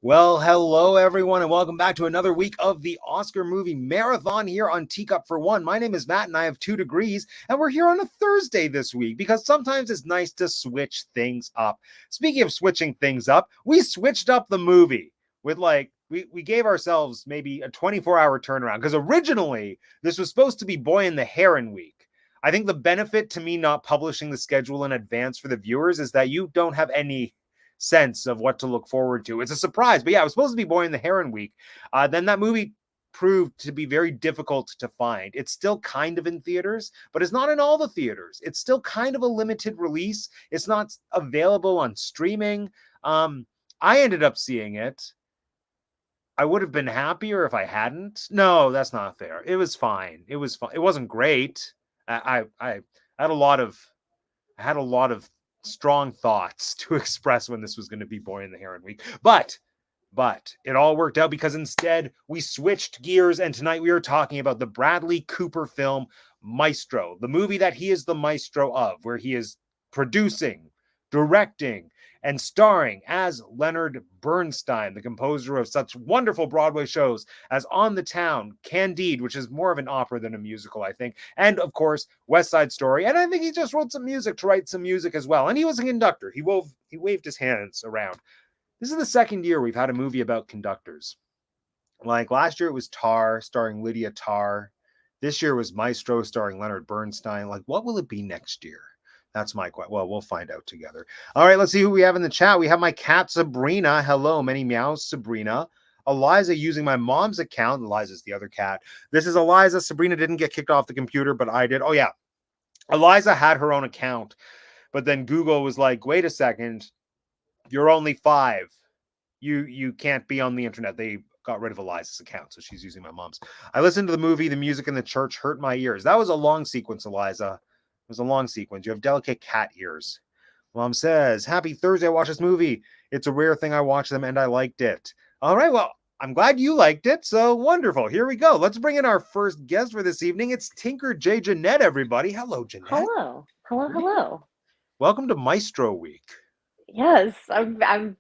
Well, hello everyone, and welcome back to another week of the Oscar movie marathon here on Teacup for One. My name is Matt, and I have 2 degrees, and we're here on a Thursday this week because sometimes it's nice to switch things up. Speaking of switching things up, we switched up the movie with we gave ourselves maybe a 24-hour turnaround because originally this was supposed to be Boy and the Heron week. I think the benefit to me not publishing the schedule in advance for the viewers is that you don't have any sense of what to look forward to. It's a surprise, but yeah, it was supposed to be Boy and the Heron week. Then that movie proved to be very difficult to find. It's still kind of in theaters, but it's not in all the theaters. It's still kind of a limited release. It's not available on streaming. I ended up seeing it. I would have been happier if I hadn't. No, that's not fair. It was fine. It was fine. It wasn't great. I had a lot of strong thoughts to express when this was going to be Boy and the Heron week. But it all worked out because instead we switched gears, and tonight we are talking about the Bradley Cooper film Maestro, the movie that he is the maestro of, where he is producing, directing, and starring as Leonard Bernstein, the composer of such wonderful Broadway shows as On the Town, Candide, which is more of an opera than a musical, I think, and of course, West Side Story. And I think he just wrote some music to write some music as well. And he was a conductor. He waved his hands around. This is the second year we've had a movie about conductors. Like last year it was Tar, starring Lydia Tarr. This year was Maestro, starring Leonard Bernstein. Like, what will it be next year? That's my question. Well, we'll find out together. All right, let's see who we have in the chat. We have my cat, Sabrina. Hello, many meows, Sabrina. Eliza using my mom's account. Eliza's the other cat. This is Eliza. Sabrina didn't get kicked off the computer, but I did. Oh, yeah. Eliza had her own account, but then Google was like, wait a second. You're only 5. You can't be on the internet. They got rid of Eliza's account, so she's using my mom's. I listened to the movie. The music in the church hurt my ears. That was a long sequence, Eliza. It was a long sequence. You have delicate cat ears. Mom says, happy Thursday. I watched this movie. It's a rare thing I watched them and I liked it. All right. Well, I'm glad you liked it. So wonderful. Here we go. Let's bring in our first guest for this evening. It's Tinker J. Jeanette, everybody. Hello, Jeanette. Hello. Welcome to Maestro Week. Yes, I'm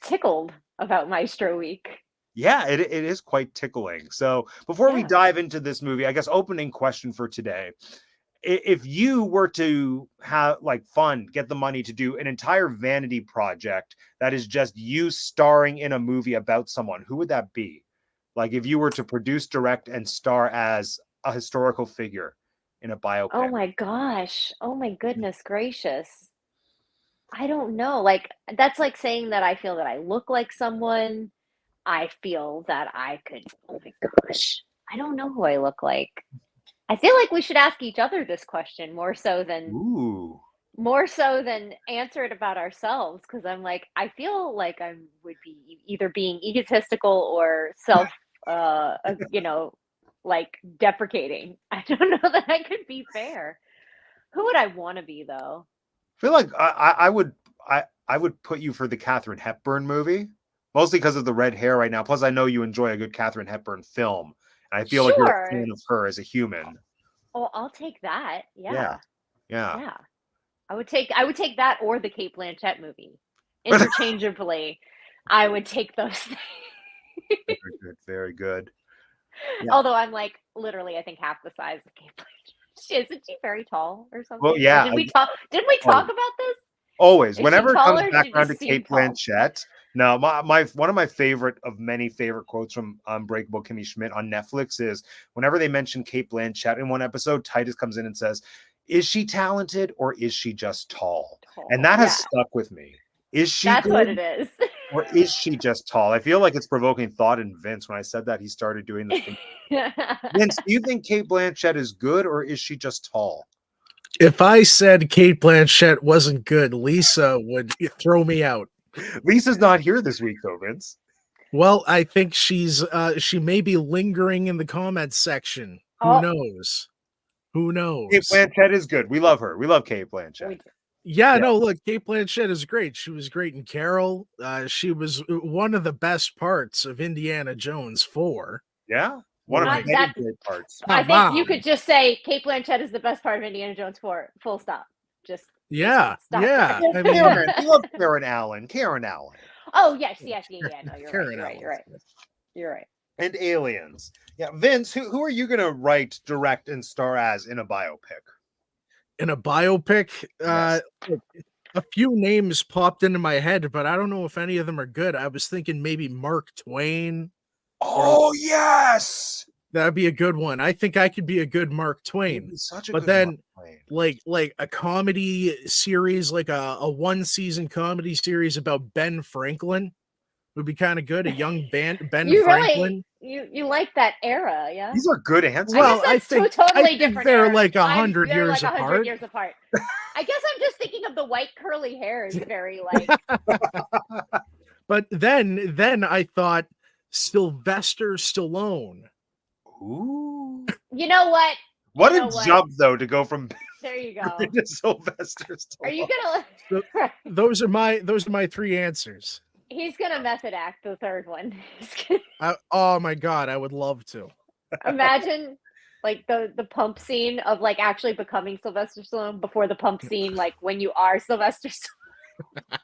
tickled about Maestro Week. Yeah, it is quite tickling. So before we dive into this movie, I guess opening question for today. If you were to have fun, get the money to do an entire vanity project that is just you starring in a movie about someone, who would that be? Like if you were to produce, direct, and star as a historical figure in a biopic. Oh my gosh. Oh my goodness gracious. I don't know. That's like saying that I feel that I look like someone. I feel that I could, oh my gosh. I don't know who I look like. I feel like we should ask each other this question more so than answer it about ourselves, because I'm like, I feel like I would be either being egotistical or self deprecating. I don't know that I could be fair. Who would I want to be though? I feel like I would put you for the Katharine Hepburn movie, mostly because of the red hair right now. Plus, I know you enjoy a good Katharine Hepburn film. I feel like you're a fan of her as a human. Oh, I'll take that. Yeah. I would take that or the Cate Blanchett movie. Interchangeably, I would take those things. Very good. Yeah. Although I'm like literally, I think half the size of Cate Blanchett. Isn't she very tall or something? Well, yeah. Didn't we talk about this? Always. Whenever it comes back around to Cate Blanchett. No, one of my many favorite quotes from Unbreakable Kimmy Schmidt on Netflix is whenever they mention Cate Blanchett in one episode, Titus comes in and says, "Is she talented or is she just tall?" And that has stuck with me. Is she? That's what it is. Or is she just tall? I feel like it's provoking thought in Vince. When I said that, he started doing this. Vince, do you think Cate Blanchett is good or is she just tall? If I said Cate Blanchett wasn't good, Lisa would throw me out. Lisa's not here this week, though, Vince. Well, I think she may be lingering in the comments section. Who knows? Who knows? Cate Blanchett is good. We love her. We love Cate Blanchett. No, look, Cate Blanchett is great. She was great in Carol. She was one of the best parts of Indiana Jones 4. Yeah. One of the great parts. I think you could just say Cate Blanchett is the best part of Indiana Jones 4. Full stop. Just yeah. I mean, you love Karen Allen. Oh yes, yes, yeah. No, you're right. Karen You're right. You're Allen. right. You're right. And Aliens. Yeah, Vince, who are you gonna write, direct, and star as in a biopic? In a biopic, Yes. a few names popped into my head, but I don't know if any of them are good. I was thinking maybe Mark Twain. Oh yes, That'd be a good one. I think I could be a good Mark he'd Twain. be such a But good then Mark Twain. like a comedy series, like a one season comedy series about Ben Franklin would be kind of good. A young Ben You really Franklin. you like that era, yeah? These are good answers. I guess Well, I that's two think totally different they're eras. like 100 They're years like 100 apart. years apart. I guess I'm just thinking of the white curly hair is very like. But then I thought Sylvester Stallone. Ooh. You know what? What You a know what? jump, though, to go from There you go. to Sylvester Stallone. Are you gonna? Those are my three answers. He's gonna method act the third one. Oh my god, I would love to. Imagine like the pump scene of like actually becoming Sylvester Stallone before the pump scene, like when you are Sylvester Stallone.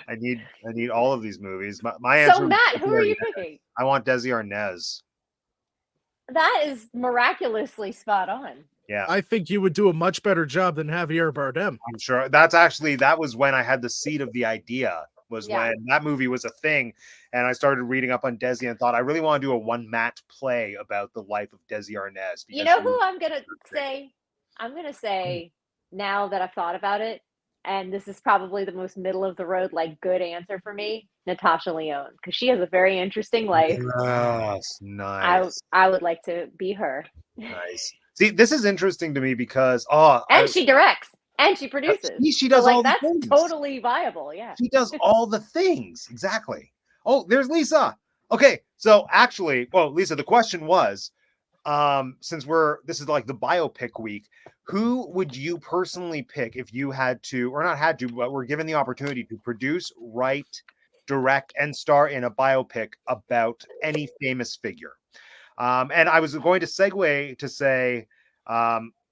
I need all of these movies. My answer. So is Matt, who are Desi you Arnaz. picking? I want Desi Arnaz. That is miraculously spot on. Yeah, I think you would do a much better job than Javier Bardem. I'm sure. That was when I had the seed of the idea. Was Yeah. when that movie was a thing, and I started reading up on Desi and thought I really want to do a one Matt play about the life of Desi Arnaz. You know who I'm gonna say? I'm gonna say now that I've thought about it, and this is probably the most middle of the road, like good answer for me, Natasha Lyonne, because she has a very interesting life. Yes, nice. I would like to be her. Nice. See, this is interesting to me because And she directs and she produces. She does so, like, all the that's things. totally viable. Yeah. She does all the things. Exactly. Oh, there's Lisa. Okay, so actually, well, Lisa, the question was, since this is like the biopic week, who would you personally pick if you had to, or not had to, but were given the opportunity to produce, write, direct, and star in a biopic about any famous figure? And I was going to segue to say,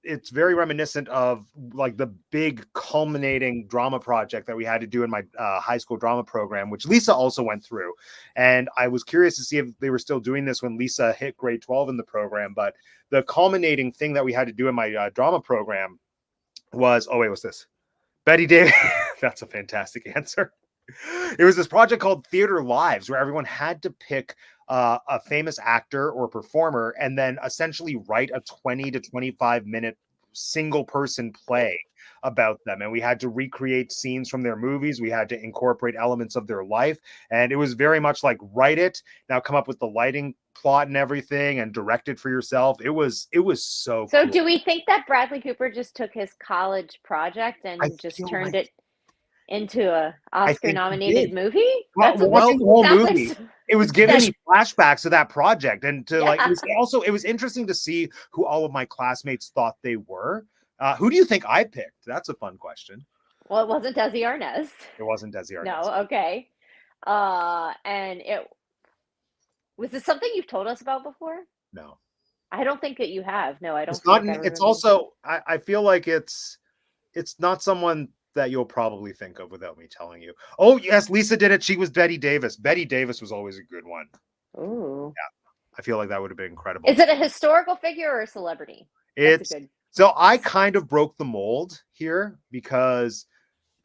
it's very reminiscent of like the big culminating drama project that we had to do in my high school drama program, which Lisa also went through. And I was curious to see if they were still doing this when Lisa hit grade 12 in the program. But the culminating thing that we had to do in my drama program was, oh, wait, what's this? Betty Davis. That's a fantastic answer. It was this project called Theater Lives where everyone had to pick a famous actor or performer and then essentially write a 20 to 25 minute single person play about them. And we had to recreate scenes from their movies. We had to incorporate elements of their life. And it was very much like write it, now come up with the lighting plot and everything and direct it for yourself. It was so So cool. do we think that Bradley Cooper just took his college project and just turned it into a Oscar nominated movie? Well, watching the whole movie, it was giving me flashbacks to that project, and to like it was interesting to see who all of my classmates thought they were. Who do you think I picked? That's a fun question. Well, it wasn't Desi Arnaz. It wasn't Desi Arnaz. No, okay. And it was this something you've told us about before? No, I don't think that you have. No, I don't. It's not. It's also. I feel like it's not someone that you'll probably think of without me telling you. Oh yes, Lisa did it. She was Betty Davis. Betty Davis was always a good one. Ooh. Yeah, I feel like that would have been incredible. Is it a historical figure or a celebrity? So I kind of broke the mold here because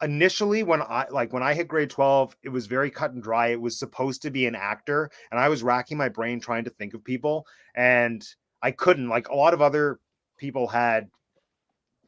initially when I hit grade 12, it was very cut and dry. It was supposed to be an actor, and I was racking my brain trying to think of people, and I couldn't. Like a lot of other people had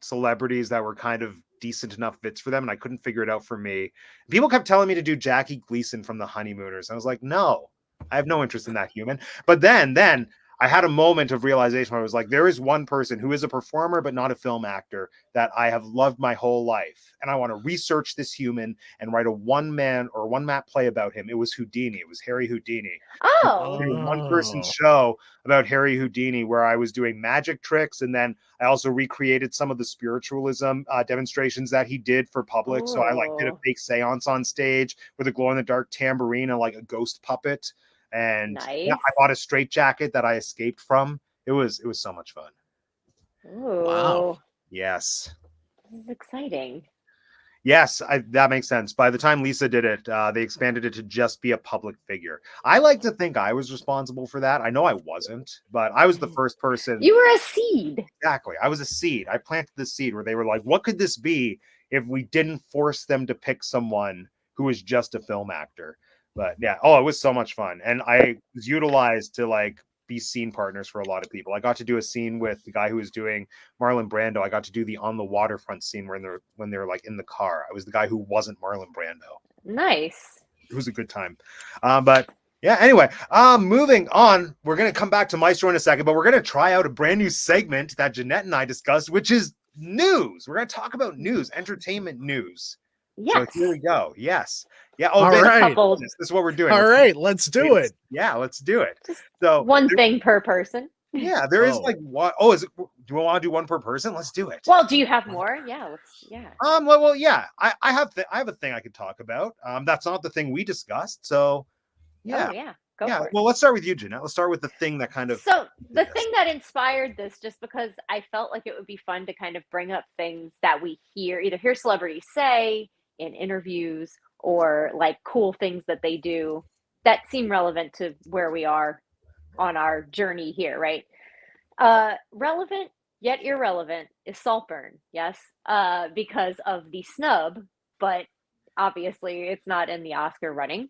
celebrities that were kind of decent enough fits for them, and I couldn't figure it out for me. People kept telling me to do Jackie Gleason from The Honeymooners. I was like, no, I have no interest in that human. But then I had a moment of realization where I was like, there is one person who is a performer but not a film actor that I have loved my whole life, and I want to research this human and write a one-man or one-map play about him. It was Houdini. It was Harry Houdini. Oh, A one-person show about Harry Houdini where I was doing magic tricks, and then I also recreated some of the spiritualism demonstrations that he did for public. Oh. So I did a fake seance on stage with a glow-in-the-dark tambourine and like a ghost puppet. And nice. Yeah, I bought a straitjacket that I escaped from. It was so much fun. Ooh. Wow. Yes. This is exciting. Yes, that makes sense. By the time Lisa did it, they expanded it to just be a public figure. I like to think I was responsible for that. I know I wasn't, but I was the first person. You were a seed. Exactly. I was a seed. I planted the seed where they were like, what could this be if we didn't force them to pick someone who was just a film actor? But yeah, it was so much fun. And I was utilized to like be scene partners for a lot of people. I got to do a scene with the guy who was doing Marlon Brando. I got to do the on the waterfront scene when they're like in the car. I was the guy who wasn't Marlon Brando. Nice. It was a good time. But yeah, anyway, moving on. We're going to come back to Maestro in a second, but we're going to try out a brand new segment that Jeanette and I discussed, which is news. We're going to talk about news, entertainment news. Yes. So here we go. Yes. Yeah. All right. This is what we're doing. All right, let's do it. Yeah, let's do it. Just So one thing per person. Yeah, there is like what? Oh, is it? Do you want to do one per person? Let's do it. Well, do you have more? Yeah. Yeah. Well, yeah. I have a thing I could talk about. That's not the thing we discussed. So, yeah. Oh, yeah. Go for it. Well, let's start with you, Jeanette. Let's start with the thing that kind of. So the thing that inspired this, just because I felt like it would be fun to kind of bring up things that we either hear celebrities say in interviews or like cool things that they do that seem relevant to where we are on our journey here, right? Relevant yet irrelevant is Saltburn, yes, because of the snub, but obviously it's not in the Oscar running.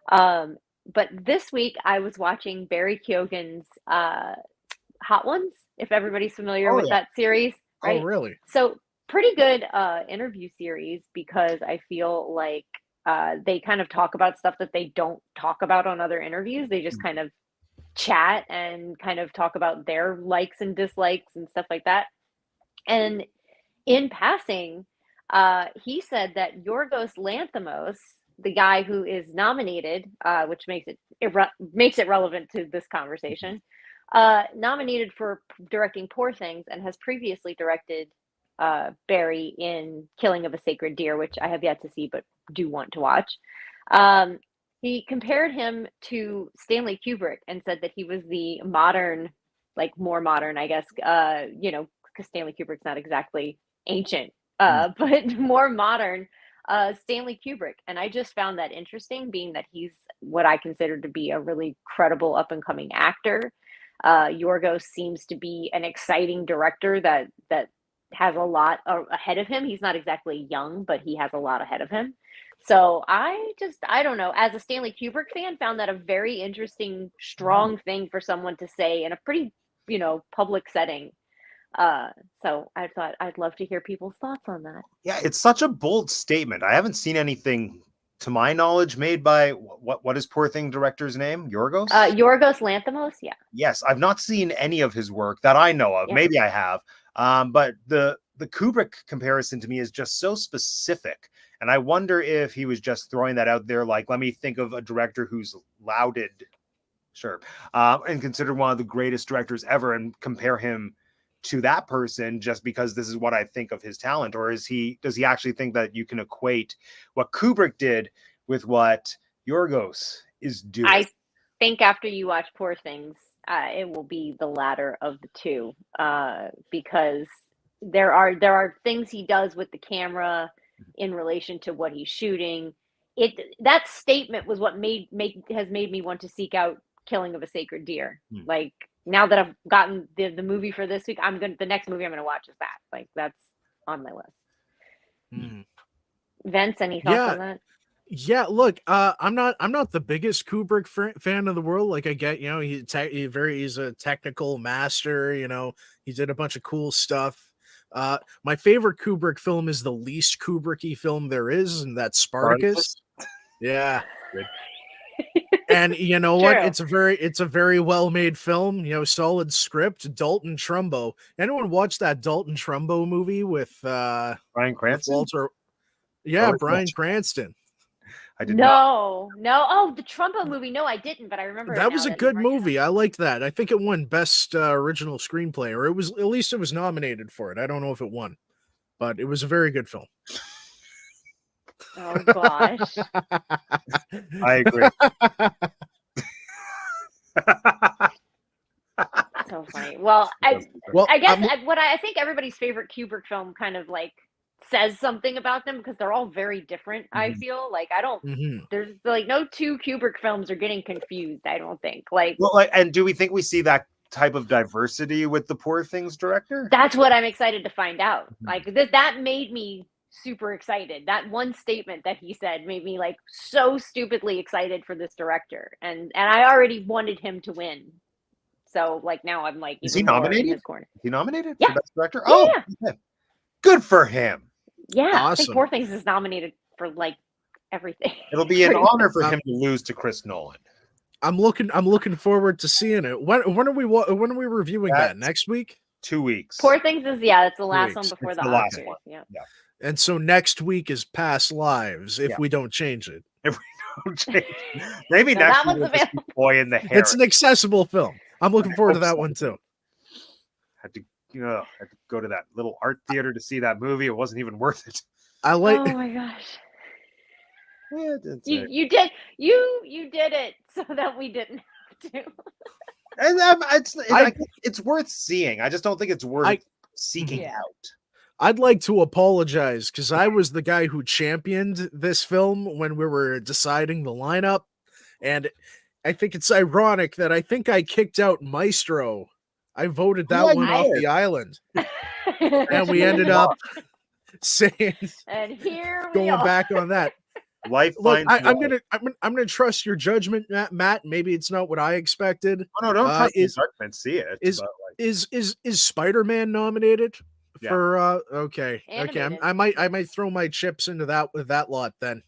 But this week I was watching Barry Keoghan's Hot Ones, if everybody's familiar with that series, right? Oh, really? So pretty good interview series, because I feel like they kind of talk about stuff that they don't talk about on other interviews. They just kind of chat and kind of talk about their likes and dislikes and stuff like that. And in passing, he said that Yorgos Lanthimos, the guy who is nominated, which makes it relevant to this conversation, nominated for directing Poor Things, and has previously directed Barry in Killing of a Sacred Deer, which I have yet to see but do want to watch. He compared him to Stanley Kubrick and said that he was the modern, like more modern, I guess, because Stanley Kubrick's not exactly ancient, but more modern Stanley Kubrick. And I just found that interesting, being that he's what I consider to be a really credible up and coming actor. Yorgos seems to be an exciting director that has a lot ahead of him. He's not exactly young, but he has a lot ahead of him. So I don't know, as a Stanley Kubrick fan, found that a very interesting, strong thing for someone to say in a pretty, public setting. So I thought I'd love to hear people's thoughts on that. Yeah, it's such a bold statement. I haven't seen anything, to my knowledge, made by what is Poor Thing director's name? Yorgos? Yorgos Lanthimos, yeah. Yes, I've not seen any of his work that I know of. Yeah. Maybe I have. But the Kubrick comparison to me is just so specific. And I wonder if he was just throwing that out there, like, let me think of a director who's lauded, and considered one of the greatest directors ever, and compare him to that person just because this is what I think of his talent. Or does he actually think that you can equate what Kubrick did with what Yorgos is doing? I think after you watch Poor Things, it will be the latter of the two, because there are things he does with the camera in relation to what he's shooting. That statement was what has made me want to seek out Killing of a Sacred Deer. Like, now that I've gotten the movie for this week, the next movie I'm gonna watch is that. Like, that's on my list. Vince, any thoughts on that? Yeah, look, I'm not the biggest Kubrick fan of the world. Like, I get, he's a technical master. He did a bunch of cool stuff. My favorite Kubrick film is the least Kubricky film there is, and that's Spartacus. Yeah. Good. And you know what? It's a very well made film. Solid script. Dalton Trumbo. Anyone watch that Dalton Trumbo movie with Bryan Cranston? Walter? Yeah, Bryan Cranston. I did not. Oh, the Trumbo movie. No, I didn't, but I remember that was a good movie. I liked that. I think it won Best Original Screenplay, or it was nominated for it. I don't know if it won, but it was a very good film. Oh gosh. I agree. So funny. Well, I guess what I think everybody's favorite Kubrick film kind of like says something about them because they're all very different. I feel like I don't. There's like no two Kubrick films are getting confused. I don't think like. Well, like, and do we think we see that type of diversity with the Poor Things director? That's what I'm excited to find out. Like that made me super excited. That one statement that he said made me like so stupidly excited for this director, and I already wanted him to win. So like now I'm like, is he nominated? In his corner. Is he nominated for best director? Yeah, oh, yeah. Good for him. Yeah, awesome. I think Poor Things is nominated for like everything. It'll be an honor for him to lose to Chris Nolan. I'm looking forward to seeing it. When are we reviewing that? Next week? 2 weeks. Poor Things is it's the last one before it's the last Oscars. one. Yeah. And so next week is Past Lives if we don't change it. If we don't change it. Maybe next week we'll just be Boy in the Heron. It's an accessible film. I'm looking forward to that one too. Had to go to that little art theater to see that movie. It wasn't even worth it. Oh my gosh. You did it so that we didn't have to. And it's worth seeing. I just don't think it's worth seeking out. I'd like to apologize because I was the guy who championed this film when we were deciding the lineup, and I think it's ironic that I think I kicked out Maestro. I voted that one off the island, and we ended up saying, and here we going back on that. Life. Look, I'm gonna trust your judgment, Matt. Maybe it's not what I expected. Oh, no, don't trust your judgment. See it. Is Spider-Man nominated for? Okay, animated. okay. I might throw my chips into that lot then.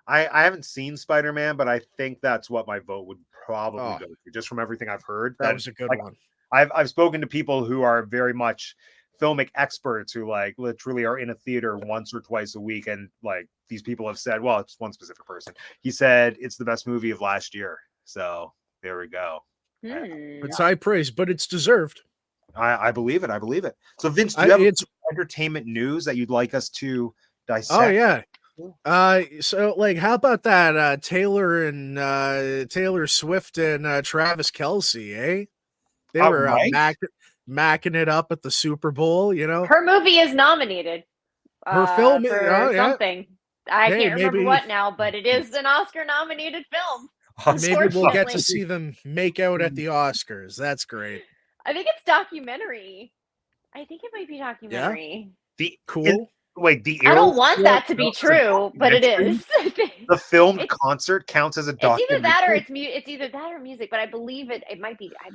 I haven't seen Spider-Man, but I think that's what my vote would probably go to, just from everything I've heard. That was a good one. I've spoken to people who are very much filmic experts who like literally are in a theater once or twice a week, and like these people have said, well, it's one specific person. He said it's the best movie of last year. So there we go. It's high praise, but it's deserved. I believe it. I believe it. So Vince, do you have entertainment news that you'd like us to dissect? Oh yeah. So like, how about that Taylor Swift and Travis Kelce, eh? They were macking it up at the Super Bowl, you know. Her movie is nominated. Her film for something. I can't remember what now, but it is an Oscar-nominated film. Maybe we'll get to see them make out at the Oscars. That's great. I think it's documentary. I think it might be documentary. Yeah. Cool. I don't want that to be true, but it is. The filmed concert counts as a documentary. It's either that or it's either that or music, but I believe it might be. I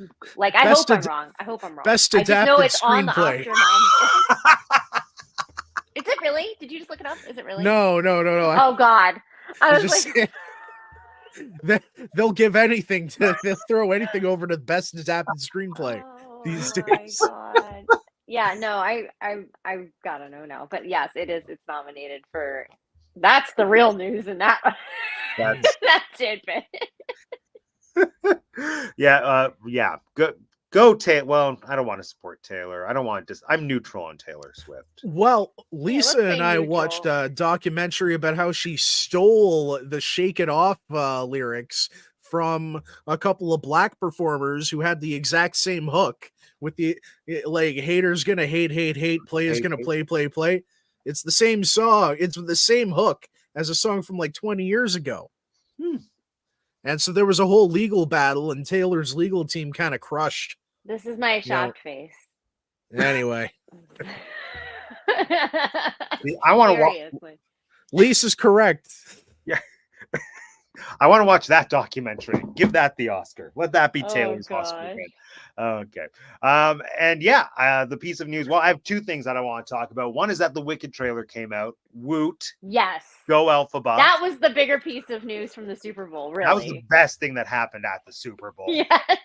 hope I'm wrong. I hope I'm wrong. Best adapted screenplay. Is it really? Did you just look it up? Is it really? No. Oh God. I was like, they'll give anything they'll throw anything over to best adapted screenplay these days. My God. Yeah, no, I gotta know now. But yes, it is. It's nominated for. That's the real news in that. That's it. Yeah. Go Taylor. Well, I don't want to support Taylor. I don't want to. I'm neutral on Taylor Swift. Well, Lisa and I watched a documentary about how she stole the "Shake It Off" lyrics from a couple of black performers who had the exact same hook. With the like, haters gonna hate, players gonna play. It's the same song. It's the same hook as a song from like 20 years ago. And so there was a whole legal battle, and Taylor's legal team kind of crushed. This is my shocked face. Anyway, I want to watch. Lisa's correct. Yeah. I want to watch that documentary. Give that the Oscar. Let that be Taylor's Oscar win. Okay. And the piece of news. Well, I have two things that I want to talk about. One is that the Wicked trailer came out. Woot. Yes. Go Elphaba. That was the bigger piece of news from the Super Bowl, really. That was the best thing that happened at the Super Bowl. Yes.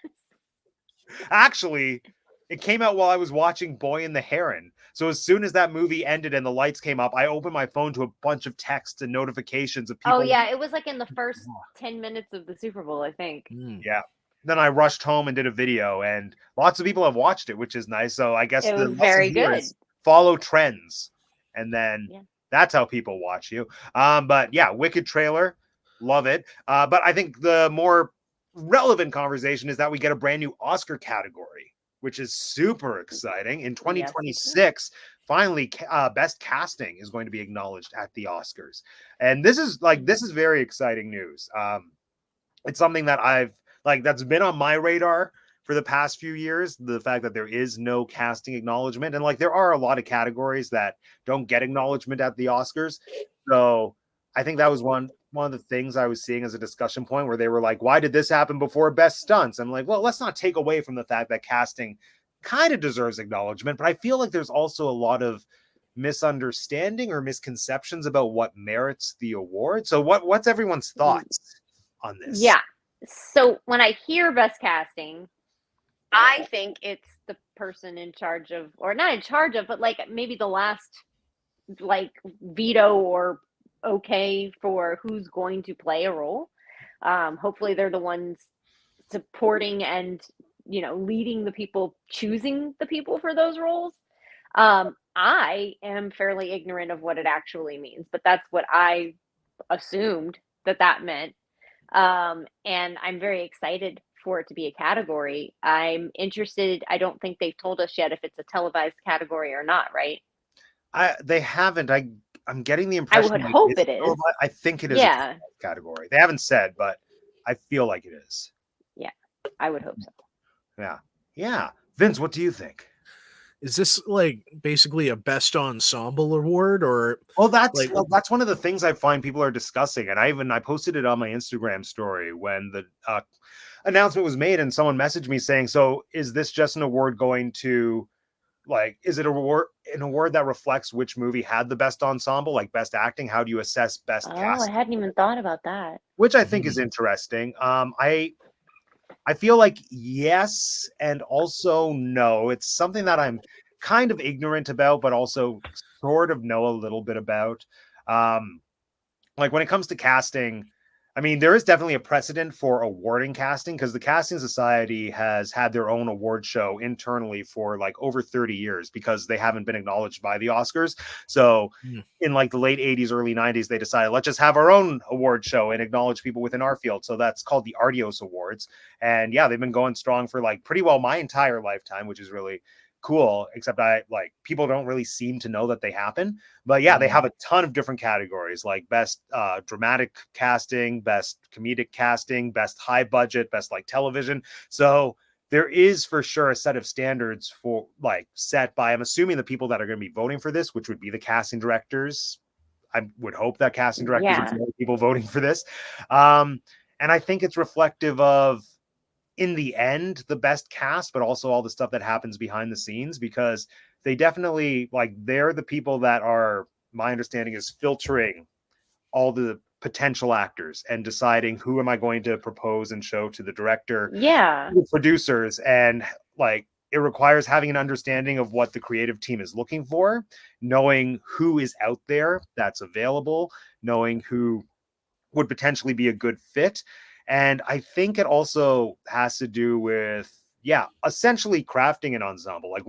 Actually, it came out while I was watching Boy and the Heron. So as soon as that movie ended and the lights came up, I opened my phone to a bunch of texts and notifications of people. Oh, yeah. It was like in the first 10 minutes of the Super Bowl, I think. Yeah. Then I rushed home and did a video, and lots of people have watched it, which is nice. So I guess it was very good. Follow trends, and then that's how people watch you. But yeah, Wicked trailer, love it. But I think the more relevant conversation is that we get a brand new Oscar category, which is super exciting. In 2026, finally best casting is going to be acknowledged at the Oscars. And this is very exciting news. It's something that that's been on my radar for the past few years, the fact that there is no casting acknowledgement. And like there are a lot of categories that don't get acknowledgement at the Oscars. So I think that was one of the things I was seeing as a discussion point where they were like, why did this happen before best stunts? I'm like, well, let's not take away from the fact that casting kind of deserves acknowledgement, but I feel like there's also a lot of misunderstanding or misconceptions about what merits the award. So what's everyone's thoughts on this? Yeah. So when I hear best casting, I think it's the person in charge of, or not in charge of, but like maybe the last like veto or okay for who's going to play a role. Hopefully they're the ones supporting and, you know, leading the people, choosing the people for those roles. I am fairly ignorant of what it actually means, but that's what I assumed that meant. And I'm very excited for it to be a category. I'm interested. I don't think they've told us yet if it's a televised category or not, right? They haven't. I'm getting the impression. I would hope it is. I think it is Yeah. a category. They haven't said, but I feel like it is. Yeah, I would hope so. Yeah. Yeah. Vince, what do you think? Is this like basically a best ensemble award, or? Well, that's one of the things I find people are discussing, and I posted it on my Instagram story when the announcement was made, and someone messaged me saying, "So is this just an award going to, like, is it an award that reflects which movie had the best ensemble, like best acting? How do you assess best cast?" I hadn't even thought about that. Which I think is interesting. I feel like yes, and also no. It's something that I'm kind of ignorant about, but also sort of know a little bit about. Like when it comes to casting, I mean, there is definitely a precedent for awarding casting because the Casting Society has had their own award show internally for like over 30 years because they haven't been acknowledged by the Oscars. So in like the late 80s, early 90s, they decided, let's just have our own award show and acknowledge people within our field. So that's called the Artios Awards. And yeah, they've been going strong for like pretty well my entire lifetime, which is really cool, except people don't really seem to know that they happen. But yeah, they have a ton of different categories like best dramatic casting, best comedic casting, best high budget, best like television. So there is for sure a set of standards for like set by, I'm assuming, the people that are going to be voting for this, which would be the casting directors. I would hope that casting directors are the people voting for this. And I think it's reflective of, in the end, the best cast, but also all the stuff that happens behind the scenes, because they definitely, like, they're the people that are, my understanding is, filtering all the potential actors and deciding who am I going to propose and show to the director, the producers, and like it requires having an understanding of what the creative team is looking for, knowing who is out there that's available, knowing who would potentially be a good fit. And I think it also has to do with, essentially crafting an ensemble. Like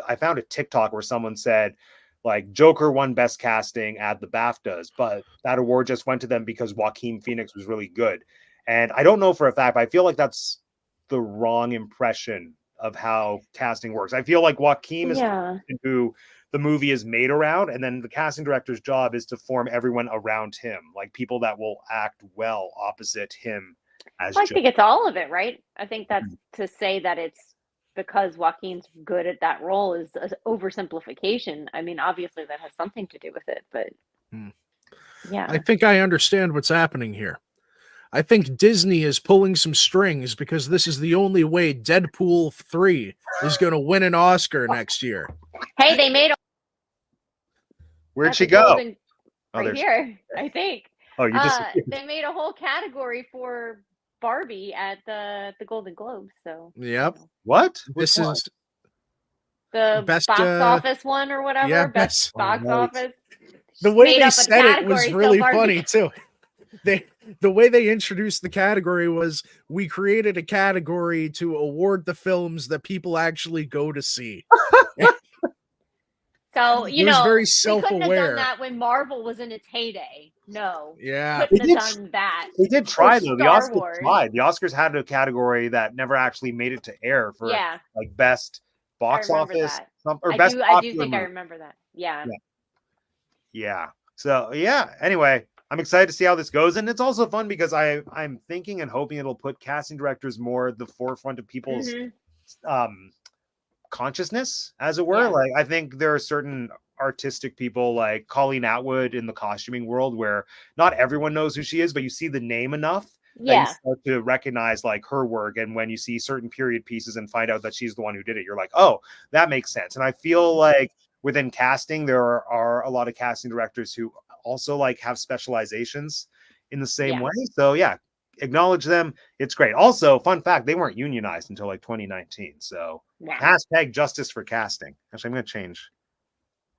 I found a TikTok where someone said, like, Joker won best casting at the BAFTAs, but that award just went to them because Joaquin Phoenix was really good. And I don't know for a fact, but I feel like that's the wrong impression of how casting works. I feel like Joaquin is who the movie is made around, and then the casting director's job is to form everyone around him, like people that will act well opposite him. I think it's all of it, right? I think that's to say that it's because Joaquin's good at that role is an oversimplification. I mean, obviously that has something to do with it, but yeah. I think I understand what's happening here. I think Disney is pulling some strings because this is the only way Deadpool 3 is going to win an Oscar next year. Hey, they made Where'd she go? Right here, I think. Oh, you just they made a whole category for Barbie at the Golden Globes. So yep. What? This is the best box office one or whatever. Yeah, best box office. The way they said it was really funny too. The way they introduced the category was, we created a category to award the films that people actually go to see. So, it was very self-aware. They couldn't have done that when Marvel was in its heyday. No. Yeah. Couldn't have done that. They did try, though. The Oscars tried. The Oscars had a category that never actually made it to air for like best box office, or I best do popular think I movie. remember that. Yeah. Yeah. So yeah. Anyway, I'm excited to see how this goes, and it's also fun because I'm thinking and hoping it'll put casting directors more at the forefront of people's Hmm. um consciousness, as it were. Yeah. Like I think there are certain artistic people like Colleen Atwood in the costuming world where not everyone knows who she is, but you see the name enough that you Yeah. start to recognize like her work. And when you see certain period pieces and find out that she's the one who did it, you're like, oh, that makes sense. And I feel like within casting, there are a lot of casting directors who also like have specializations in the same Yeah. way. So yeah, acknowledge them. It's great. Also, fun fact, they weren't unionized until like 2019. So Wow. hashtag justice for casting. Actually, I'm going to change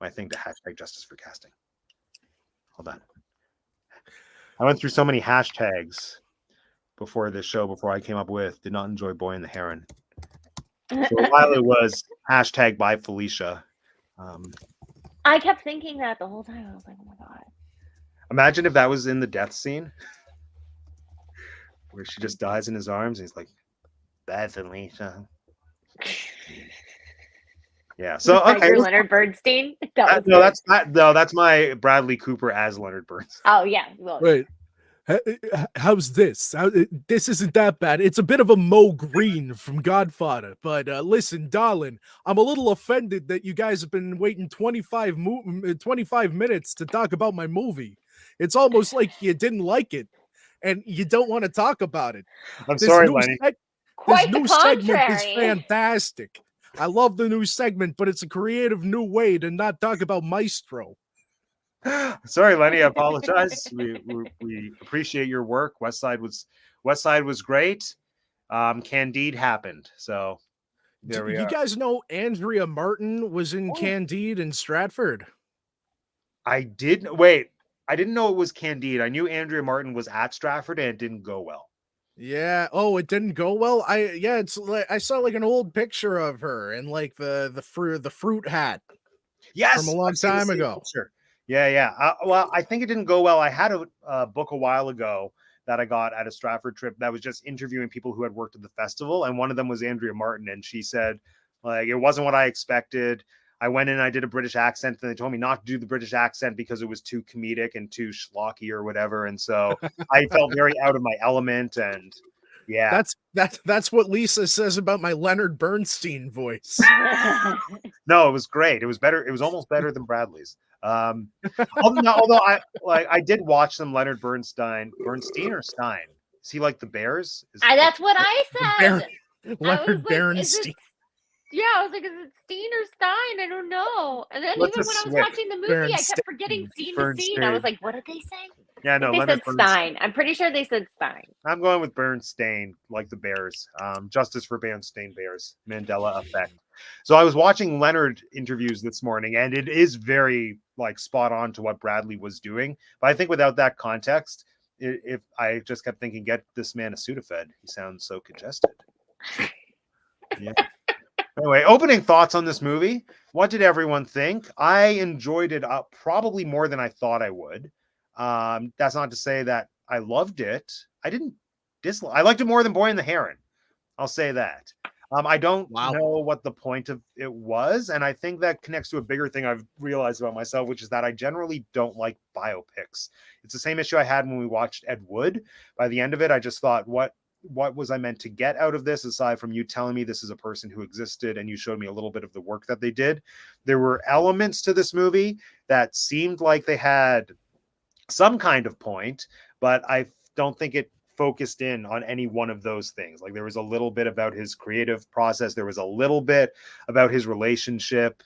my thing to hashtag justice for casting. Hold on. I went through so many hashtags before this show, before I came up with did not enjoy Boy and the Heron. For a while it was hashtag by Felicia. I kept thinking that the whole time. I was like, oh my God. Imagine if that was in the death scene where she just dies in his arms and he's like, bye Felicia. Yeah. So Is that okay. your Leonard Bernstein? That was No, good. that's my Bradley Cooper as Leonard Burns. Oh yeah. Well, Wait, how's this? This isn't that bad. It's a bit of a Mo Green from Godfather. But listen, darling, I'm a little offended that you guys have been waiting 25 minutes to talk about my movie. It's almost like you didn't like it and you don't want to talk about it. I'm This sorry, new Lenny. this quite the new segment is contrary. fantastic. I love the new segment, but it's a creative new way to not talk about Maestro. Sorry, Lenny. I apologize. We appreciate your work. West Side was great. Candide happened. So there we You are. guys know Andrea Martin was in Oh. Candide in Stratford? I didn't wait. I didn't know it was Candide. I knew Andrea Martin was at Stratford and it didn't go well. Yeah. Oh, it didn't go well. It's like I saw like an old picture of her and like the fruit hat Yes, from a long I've seen the time same ago. picture. Yeah. Well, I think it didn't go well. I had a book a while ago that I got at a Stratford trip that was just interviewing people who had worked at the festival, and one of them was Andrea Martin, and she said like it wasn't what I expected. I went in, I did a British accent, and they told me not to do the British accent because it was too comedic and too schlocky or whatever, and so I felt very out of my element. And yeah, That's what Lisa says about my Leonard Bernstein voice. no, it was great. It was better. It was almost better than Bradley's. Although I did watch some Leonard Bernstein or Stein. Is he like the Bears? That's what I said. Leonard like, Bernstein. I was like, is it Steen or Stein? I don't know. And then Let's even just when I was switch. watching the movie, I Bernstein. kept forgetting scene to scene. I was like, what did they say? Yeah, no, They Leonard said Bernstein. Stein. I'm pretty sure they said Stein. I'm going with Bernstein, like the Bears. Justice for Bernstein Bears. Mandela effect. So I was watching Leonard interviews this morning, and it is very like spot on to what Bradley was doing. But I think without that context, if I just kept thinking, get this man a Sudafed. He sounds so congested. Yeah. Anyway, opening thoughts on this movie. What did everyone think? I enjoyed it probably more than I thought I would. That's not to say that I loved it. I didn't dislike. I liked it more than Boy and the Heron. I'll say that. I don't know what the point of it was, and I think that connects to a bigger thing I've realized about myself, which is that I generally don't like biopics. It's the same issue I had when we watched Ed Wood. By the end of it, I just thought, what was I meant to get out of this aside from you telling me this is a person who existed and you showed me a little bit of the work that they did? There were elements to this movie that seemed like they had some kind of point, but I don't think it focused in on any one of those things. Like there was a little bit about his creative process, there was a little bit about his relationship,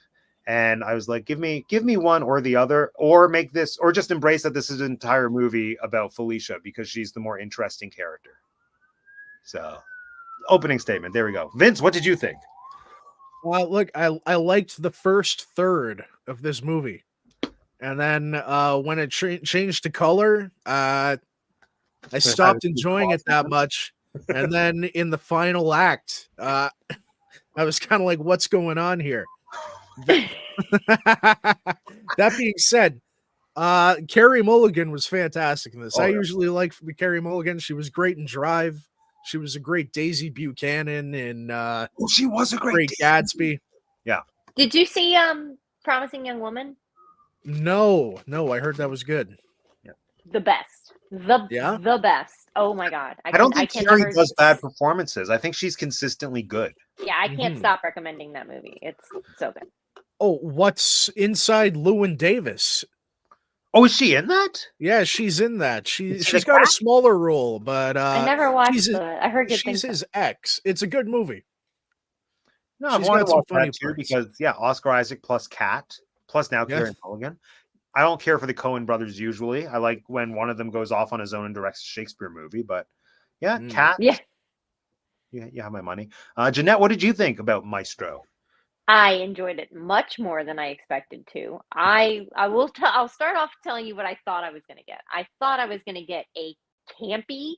and I was like, give me one or the other, or make this, or just embrace that this is an entire movie about Felicia because she's the more interesting character. So, opening statement. There we go. Vince, what did you think? Look, I liked the first third of this movie, and then when it changed to color, I stopped enjoying it that much. And then in the final act, I was kind of like, "What's going on here?" That being said, Carrie Mulligan was fantastic in this. I usually like Carrie Mulligan. She was great in Drive. She was a great Daisy Buchanan in she was a great Gatsby. Yeah. Did you see Promising Young Woman? No, I heard that was good. The best. Yeah? The best. Oh my god. I don't I think can Carrie never does bad performances. I think she's consistently good. Yeah, I can't Mhm. stop recommending that movie. It's so good. Oh, what's inside Llewyn Davis? Oh, is she in that? Yeah, she's in that. Is she the She's got a cat? smaller role, but I never watched she's it. I heard good she's things. his ex. It's a good movie. No, I've She's wanted got to some watch funny that too parts. because Oscar Isaac plus Cat plus now Yeah. Kieran Mulligan. I don't care for the Coen brothers usually. I like when one of them goes off on his own and directs a Shakespeare movie, but Cat. Yeah. You have my money. Jeanette, what did you think about Maestro? I enjoyed it much more than I expected to. I'll start off telling you what I thought I was going to get. I thought I was going to get a campy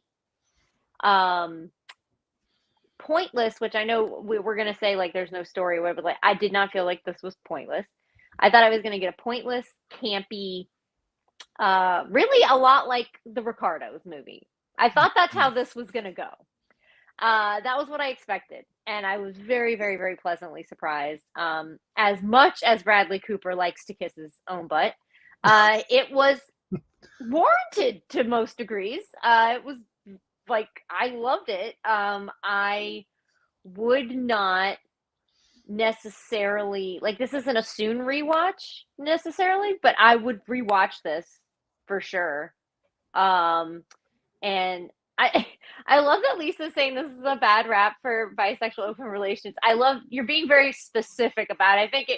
pointless, which I know we're going to say like there's no story or whatever, but like I did not feel like this was pointless. I thought I was going to get a pointless, campy, really a lot like the Ricardos movie. I thought that's how this was going to go. That was what I expected, and I was very, very, very pleasantly surprised. As much as Bradley Cooper likes to kiss his own butt, it was warranted to most degrees. It was like I loved it. I would not necessarily like this isn't a soon rewatch necessarily, but I would rewatch this for sure. And I love that Lisa's saying this is a bad rap for bisexual open relations. I love you're being very specific about it. I think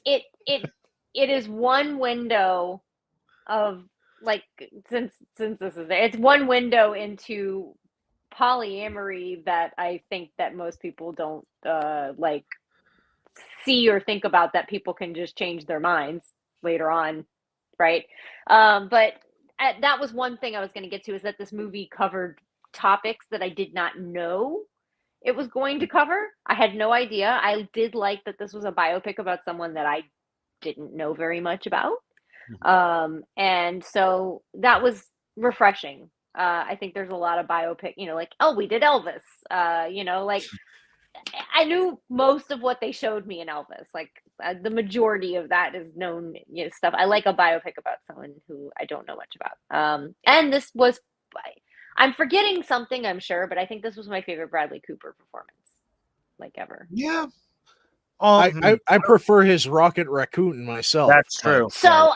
it is one window of like since this is there, it's one window into polyamory that I think that most people don't like see or think about, that people can just change their minds later on, right? But that was one thing I was going to get to, is that this movie covered topics that I did not know it was going to cover. I had no idea. I did like that this was a biopic about someone that I didn't know very much about. And so that was refreshing. I think there's a lot of biopic, like, oh, we did Elvis, like I knew most of what they showed me in Elvis. Like the majority of that is known stuff. I like a biopic about someone who I don't know much about. And this was, I'm forgetting something, I'm sure, but I think this was my favorite Bradley Cooper performance, like ever. Yeah. I prefer his Rocket Raccoon myself. That's true. So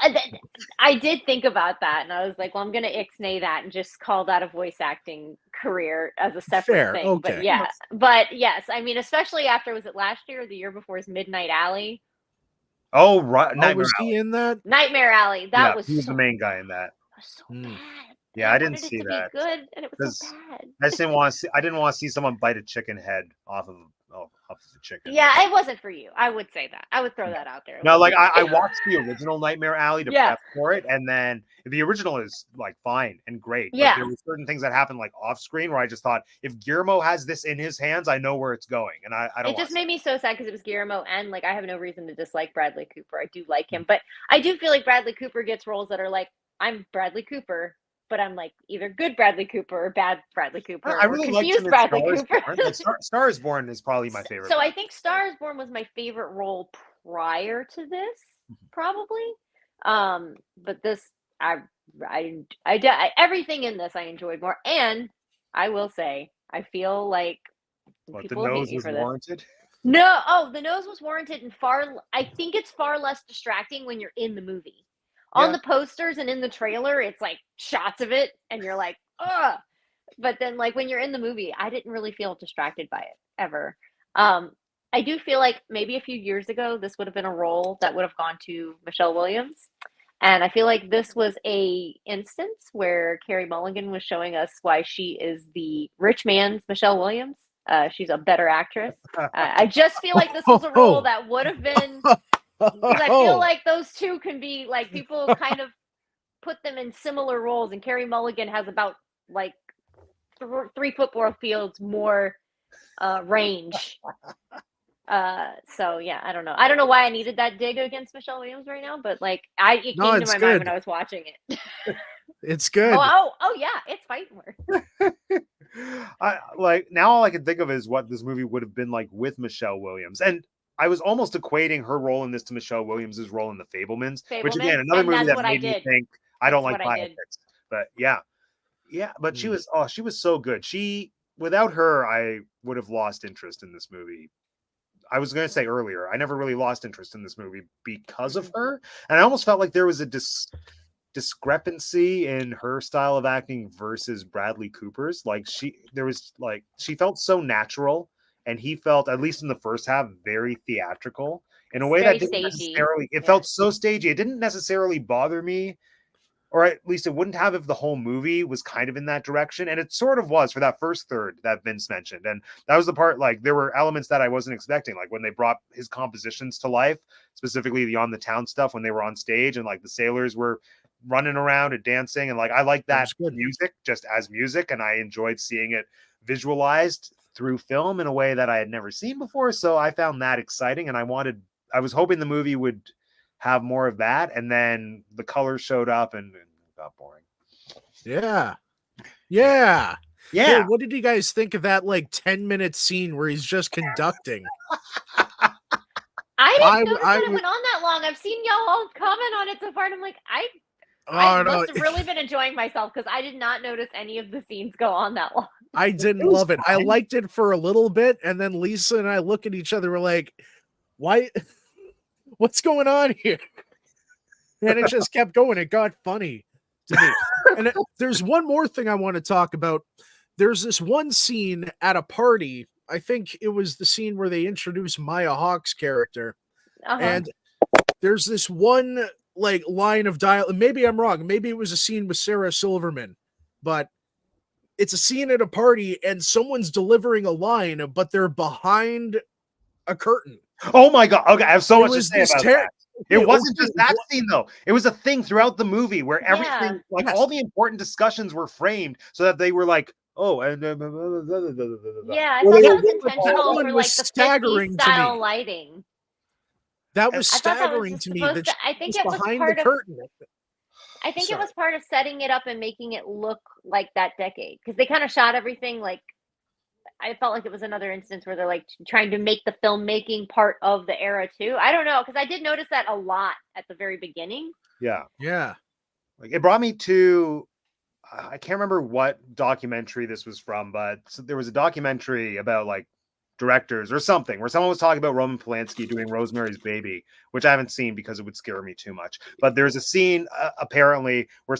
I did think about that, and I was like, well, I'm going to ixnay that and just call that a voice acting career as a separate thing. Okay. But yes, I mean, especially after, was it last year or the year before, his Midnight Alley? Oh, right. Was he in that? Nightmare Alley. That was he was the main guy in that. Was so bad. Yeah, I didn't see that. Be good, and it was so bad. I just didn't want to see. I didn't want to see someone bite a chicken head off of the chicken. Yeah, it wasn't for you. I would say that. I would throw that out there. No, like I watched the original Nightmare Alley to prep for it, and then the original is like fine and great. Yeah, but there were certain things that happened like off screen where I just thought, if Guillermo has this in his hands, I know where it's going, and I don't. It just made me so sad because it was Guillermo, and like I have no reason to dislike Bradley Cooper. I do like him, but I do feel like Bradley Cooper gets roles that are like, I'm Bradley Cooper, but I'm like either good Bradley Cooper or bad Bradley Cooper. I really like Bradley Cooper. Star is Born is probably my favorite. So I think Star is Born was my favorite role prior to this, probably. But this, I everything in this I enjoyed more, and I will say I feel like the nose was warranted. No, the nose was warranted, and I think it's far less distracting when you're in the movie. On the posters and in the trailer, it's like shots of it, and you're like, ugh. But then, like, when you're in the movie, I didn't really feel distracted by it, ever. I do feel like maybe a few years ago, this would have been a role that would have gone to Michelle Williams. And I feel like this was a instance where Carey Mulligan was showing us why she is the rich man's Michelle Williams. She's a better actress. I just feel like this was a role that would have been... Because I feel like those two can be like, people kind of put them in similar roles, and Carey Mulligan has about like 3 football fields more range. So yeah, I don't know. I don't know why I needed that dig against Michelle Williams right now, but like it came to my mind when I was watching it. It's good. Oh yeah, it's fighting work. Now all I can think of is what this movie would have been like with Michelle Williams, and I was almost equating her role in this to Michelle Williams' role in The Fabelmans, which again, Fablemans, another and movie that's that what I made me did. think I don't That's like what I did. biopics. But yeah, but she Mm. was she was so good. Without her, I would have lost interest in this movie. I was going to say earlier, I never really lost interest in this movie because of her, and I almost felt like there was a discrepancy in her style of acting versus Bradley Cooper's. Like she felt so natural, and he felt, at least in the first half, very theatrical in a way Very that didn't stagey. necessarily. It Yeah. felt so stagey. It didn't necessarily bother me, or at least it wouldn't have if the whole movie was kind of in that direction. And it sort of was for that first third that Vince mentioned. And that was the part, like, there were elements that I wasn't expecting, like when they brought his compositions to life, specifically the On the Town stuff when they were on stage and like the sailors were running around and dancing. And like, I like that music just as music. And I enjoyed seeing it visualized through film in a way that I had never seen before. So I found that exciting. And I was hoping the movie would have more of that, and then the colors showed up and it got boring. Yeah. Yeah. What did you guys think of that like 10-minute scene where he's just conducting? I didn't notice that it went on that long. I've seen y'all all comment on it so far, and I'm like, I must have really been enjoying myself because I did not notice any of the scenes go on that long. I didn't love it. I liked it for a little bit, and then Lisa and I look at each other, we're like, why? What's going on here? And it just kept going. It got funny to me. And there's one more thing I want to talk about. There's this one scene at a party. I think it was the scene where they introduced Maya Hawke's character. And there's this one like line of dialogue. Maybe I'm wrong. Maybe it was a scene with Sarah Silverman, but it's a scene at a party and someone's delivering a line, but they're behind a curtain. Oh my God. Okay. I have so much to say about that. It wasn't just that scene though. It was a thing throughout the movie where everything, all the important discussions were framed so that they were like, oh, and yeah, I thought that was intentional for like the 50s style lighting. That was staggering to me. I think it was part of curtain. I think it was part of setting it up and making it look like that decade, because they kind of shot everything like, I felt like it was another instance where they're like trying to make the filmmaking part of the era too. I don't know, because I did notice that a lot at the very beginning. Yeah. Like it brought me to, I can't remember what documentary this was from, but there was a documentary about like directors or something where someone was talking about Roman Polanski doing Rosemary's Baby, which I haven't seen because it would scare me too much. But there's a scene apparently where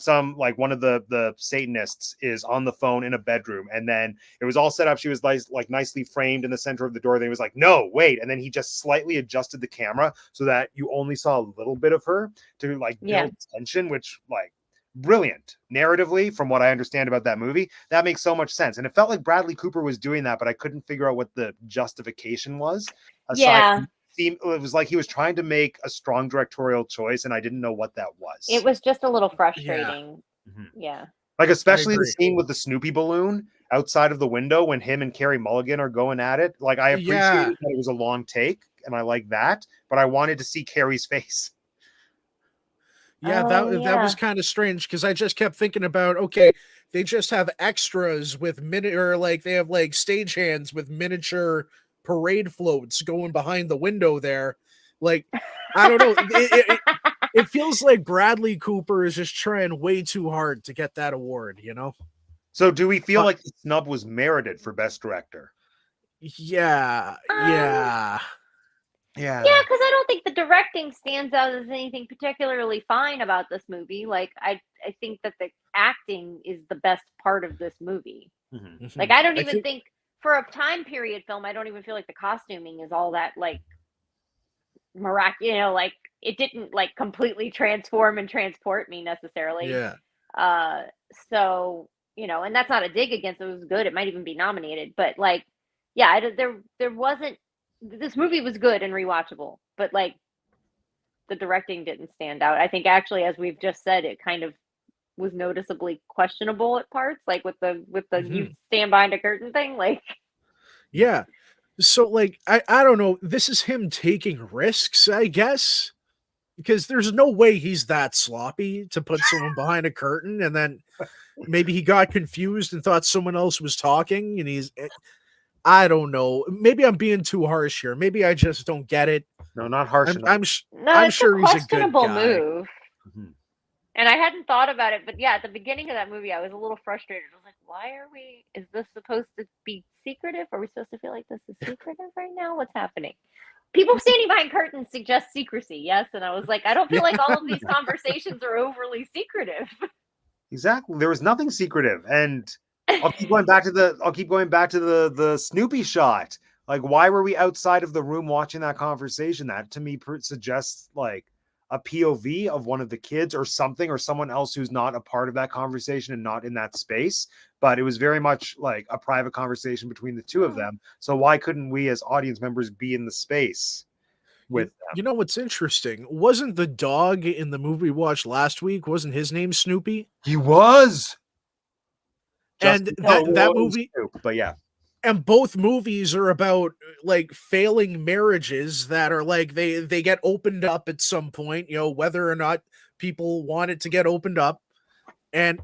one of the Satanists is on the phone in a bedroom, and then it was all set up. She was like nicely framed in the center of the door. Then he was like, no, wait. And then he just slightly adjusted the camera so that you only saw a little bit of her to like build tension, which like, brilliant narratively from what I understand about that movie. That makes so much sense, and it felt like Bradley Cooper was doing that, but I couldn't figure out what the justification was. It was like he was trying to make a strong directorial choice, and I didn't know what that was. It was just a little frustrating. Like especially the scene with the Snoopy balloon outside of the window when him and Carey Mulligan are going at it. Like I appreciated that it was a long take, and I like that, but I wanted to see Carey's face. Yeah, that was kind of strange, because I just kept thinking about, okay, they just have extras with they have like stagehands with miniature parade floats going behind the window there. Like, I don't know. It feels like Bradley Cooper is just trying way too hard to get that award, you know? So do we feel like the snub was merited for Best Director? Yeah. Yeah, because I don't think the directing stands out as anything particularly fine about this movie. Like, I think that the acting is the best part of this movie. Like, I don't even think for a time period film, I don't even feel like the costuming is all that like miraculous. You know, like it didn't like completely transform and transport me necessarily. So you know, and that's not a dig against it. It was good. It might even be nominated, but like, yeah, there wasn't. This movie was good and rewatchable, but like the directing didn't stand out. I think actually, as we've just said, it kind of was noticeably questionable at parts, like with the you stand behind a curtain thing. Like, yeah. So like, I don't know. This is him taking risks, I guess, because there's no way he's that sloppy to put someone behind a curtain, and then maybe he got confused and thought someone else was talking, and I don't know. Maybe I'm being too harsh here. Maybe I just don't get it. No, not harsh enough. No, I'm it's sure a he's a good questionable guy. move. Mhm. And I hadn't thought about it, but yeah, at the beginning of that movie, I was a little frustrated. I was like, why are we, is this supposed to be secretive? Are we supposed to feel like this is secretive right now? What's happening? People standing behind curtains suggest secrecy, yes? And I was like, I don't feel like all of these conversations are overly secretive. Exactly. There was nothing secretive, and I'll keep going back to the Snoopy shot. Like, why were we outside of the room watching that conversation? That to me suggests like a POV of one of the kids or something, or someone else who's not a part of that conversation and not in that space. But it was very much like a private conversation between the two of them. So why couldn't we as audience members be in the space with them? You know what's interesting? Wasn't the dog in the movie we watched last week? Wasn't his name Snoopy? He was. And that movie, but yeah. and both movies are about like failing marriages that are like they get opened up at some point, you know, whether or not people want it to get opened up. And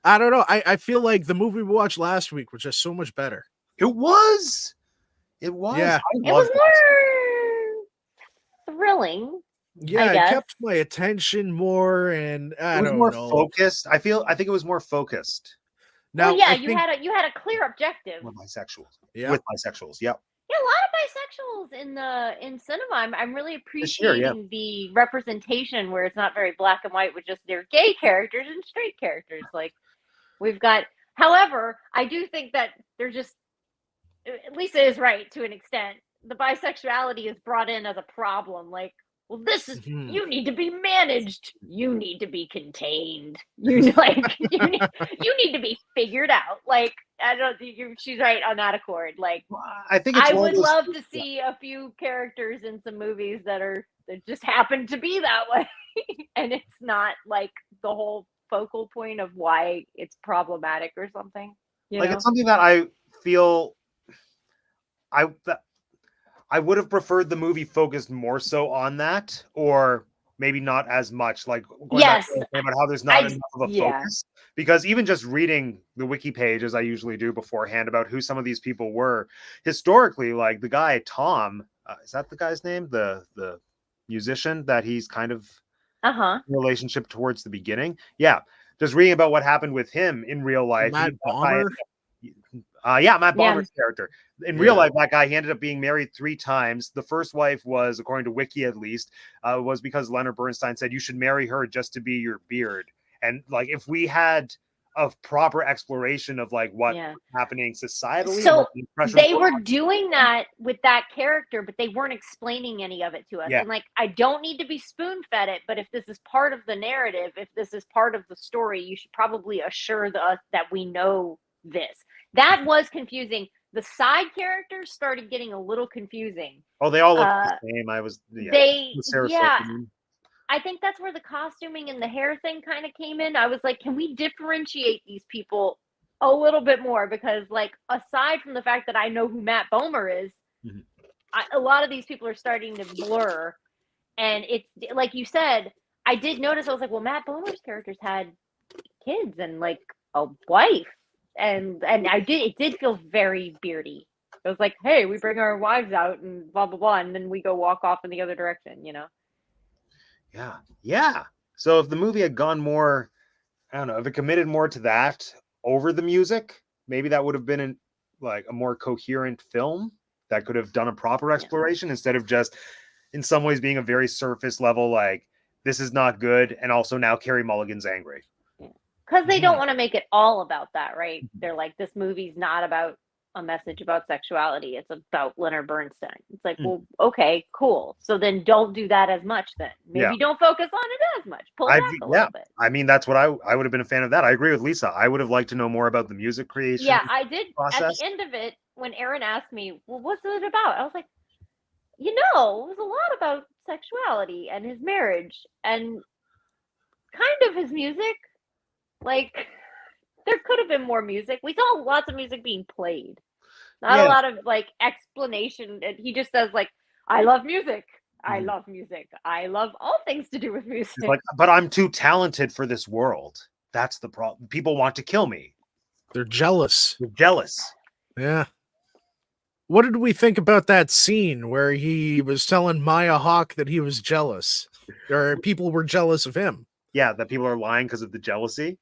I don't know. I feel like the movie we watched last week was just so much better. It was. It was. Yeah. It was more thrilling. Yeah, it kept my attention more, and I don't know. Focused. I think it was more focused. Now, well, yeah, you had a clear objective. With bisexuals. Yeah. With bisexuals, yep. Yeah, a lot of bisexuals in cinema. I'm really appreciating the representation where it's not very black and white with just their gay characters and straight characters. Like we've got. However, I do think that they're just. Lisa is right to an extent. The bisexuality is brought in as a problem. Like, well, this is you need to be managed. You need to be contained. You need to be figured out. Like, I don't think she's right on that accord. Like, I think I would love to see a few characters in some movies that just happen to be that way, and it's not like the whole focal point of why it's problematic or something. You know? It's something that I feel. I would have preferred the movie focused more so on that, or maybe not as much. Like going back to about how there's not enough of a focus, because even just reading the wiki page as I usually do beforehand about who some of these people were historically, like the guy Tom, is that the guy's name? The musician that he's kind of relationship towards the beginning. Yeah, just reading about what happened with him in real life. Matt Bomber. Matt Bomber's character. In real life, that guy, he ended up being married 3 times. The first wife was, according to Wiki at least, was because Leonard Bernstein said you should marry her just to be your beard. And like, if we had a proper exploration of like what was happening societally, so they were doing that with that character, but they weren't explaining any of it to us. And like, I don't need to be spoon fed it, but if this is part of the narrative, if this is part of the story, you should probably assure us that we know this. That was confusing. The side characters started getting a little confusing. Oh, they all look the same. I think that's where the costuming and the hair thing kind of came in. I was like, can we differentiate these people a little bit more? Because like, aside from the fact that I know who Matt Bomer is, a lot of these people are starting to blur. And it's like you said, I did notice, I was like, well, Matt Bomer's characters had kids and like a wife. And it did feel very beardy. It was like, hey, we bring our wives out and blah, blah, blah. And then we go walk off in the other direction, you know? Yeah. So if the movie had gone more, I don't know, if it committed more to that over the music, maybe that would have been a more coherent film that could have done a proper exploration instead of just in some ways being a very surface level, like this is not good. And also now Carey Mulligan's angry. Because they don't want to make it all about that, right? They're like, this movie's not about a message about sexuality. It's about Leonard Bernstein. It's like, well, okay, cool. So then don't do that as much then. Maybe don't focus on it as much. Pull back a little bit. I mean, that's what I would have been a fan of that. I agree with Lisa. I would have liked to know more about the music creation. Yeah, I did. Process. At the end of it, when Aaron asked me, well, what's it about? I was like, it was a lot about sexuality and his marriage and kind of his music. Like, there could have been more music. We saw lots of music being played. Not a lot of, like, explanation. He just says, like, I love music. I love music. I love all things to do with music. It's like, but I'm too talented for this world. That's the problem. People want to kill me. They're jealous. They're jealous. Yeah. What did we think about that scene where he was telling Maya Hawke that he was jealous, or people were jealous of him? Yeah, that people are lying because of the jealousy.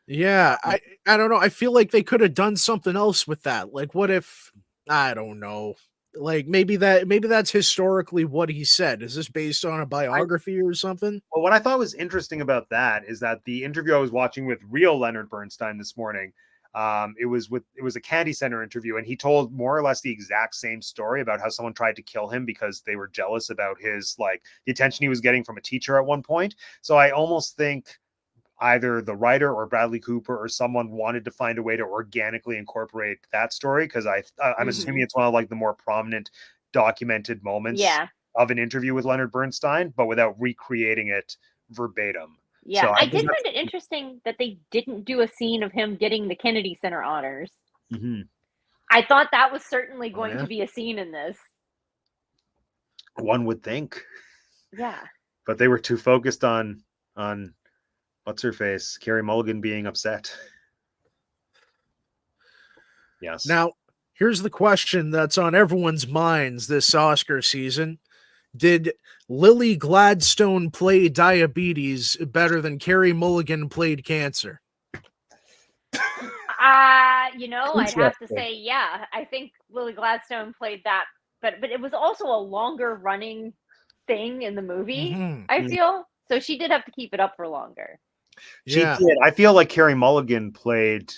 Yeah, I don't know. I feel like they could have done something else with that. Like, what if, I don't know. Like maybe that's historically what he said. Is this based on a biography or something? Well, what I thought was interesting about that is that the interview I was watching with real Leonard Bernstein this morning, it was a Candy Center interview, and he told more or less the exact same story about how someone tried to kill him because they were jealous about his like the attention he was getting from a teacher at one point. So I almost think either the writer or Bradley Cooper or someone wanted to find a way to organically incorporate that story because I'm assuming it's one of like the more prominent documented moments Yeah. of an interview with Leonard Bernstein, but without recreating it verbatim. Yeah, So I think did find it interesting that they didn't do a scene of him getting the Kennedy Center honors. I thought that was certainly going to be a scene in this. One would think. Yeah. But they were too focused on what's her face, Carey Mulligan being upset. Yes. Now, here's the question that's on everyone's minds this Oscar season. Did Lily Gladstone play diabetes better than Carey Mulligan played cancer? I'd have to say, yeah. I think Lily Gladstone played that, but it was also a longer running thing in the movie, I feel. So she did have to keep it up for longer. She did. I feel like Carey Mulligan played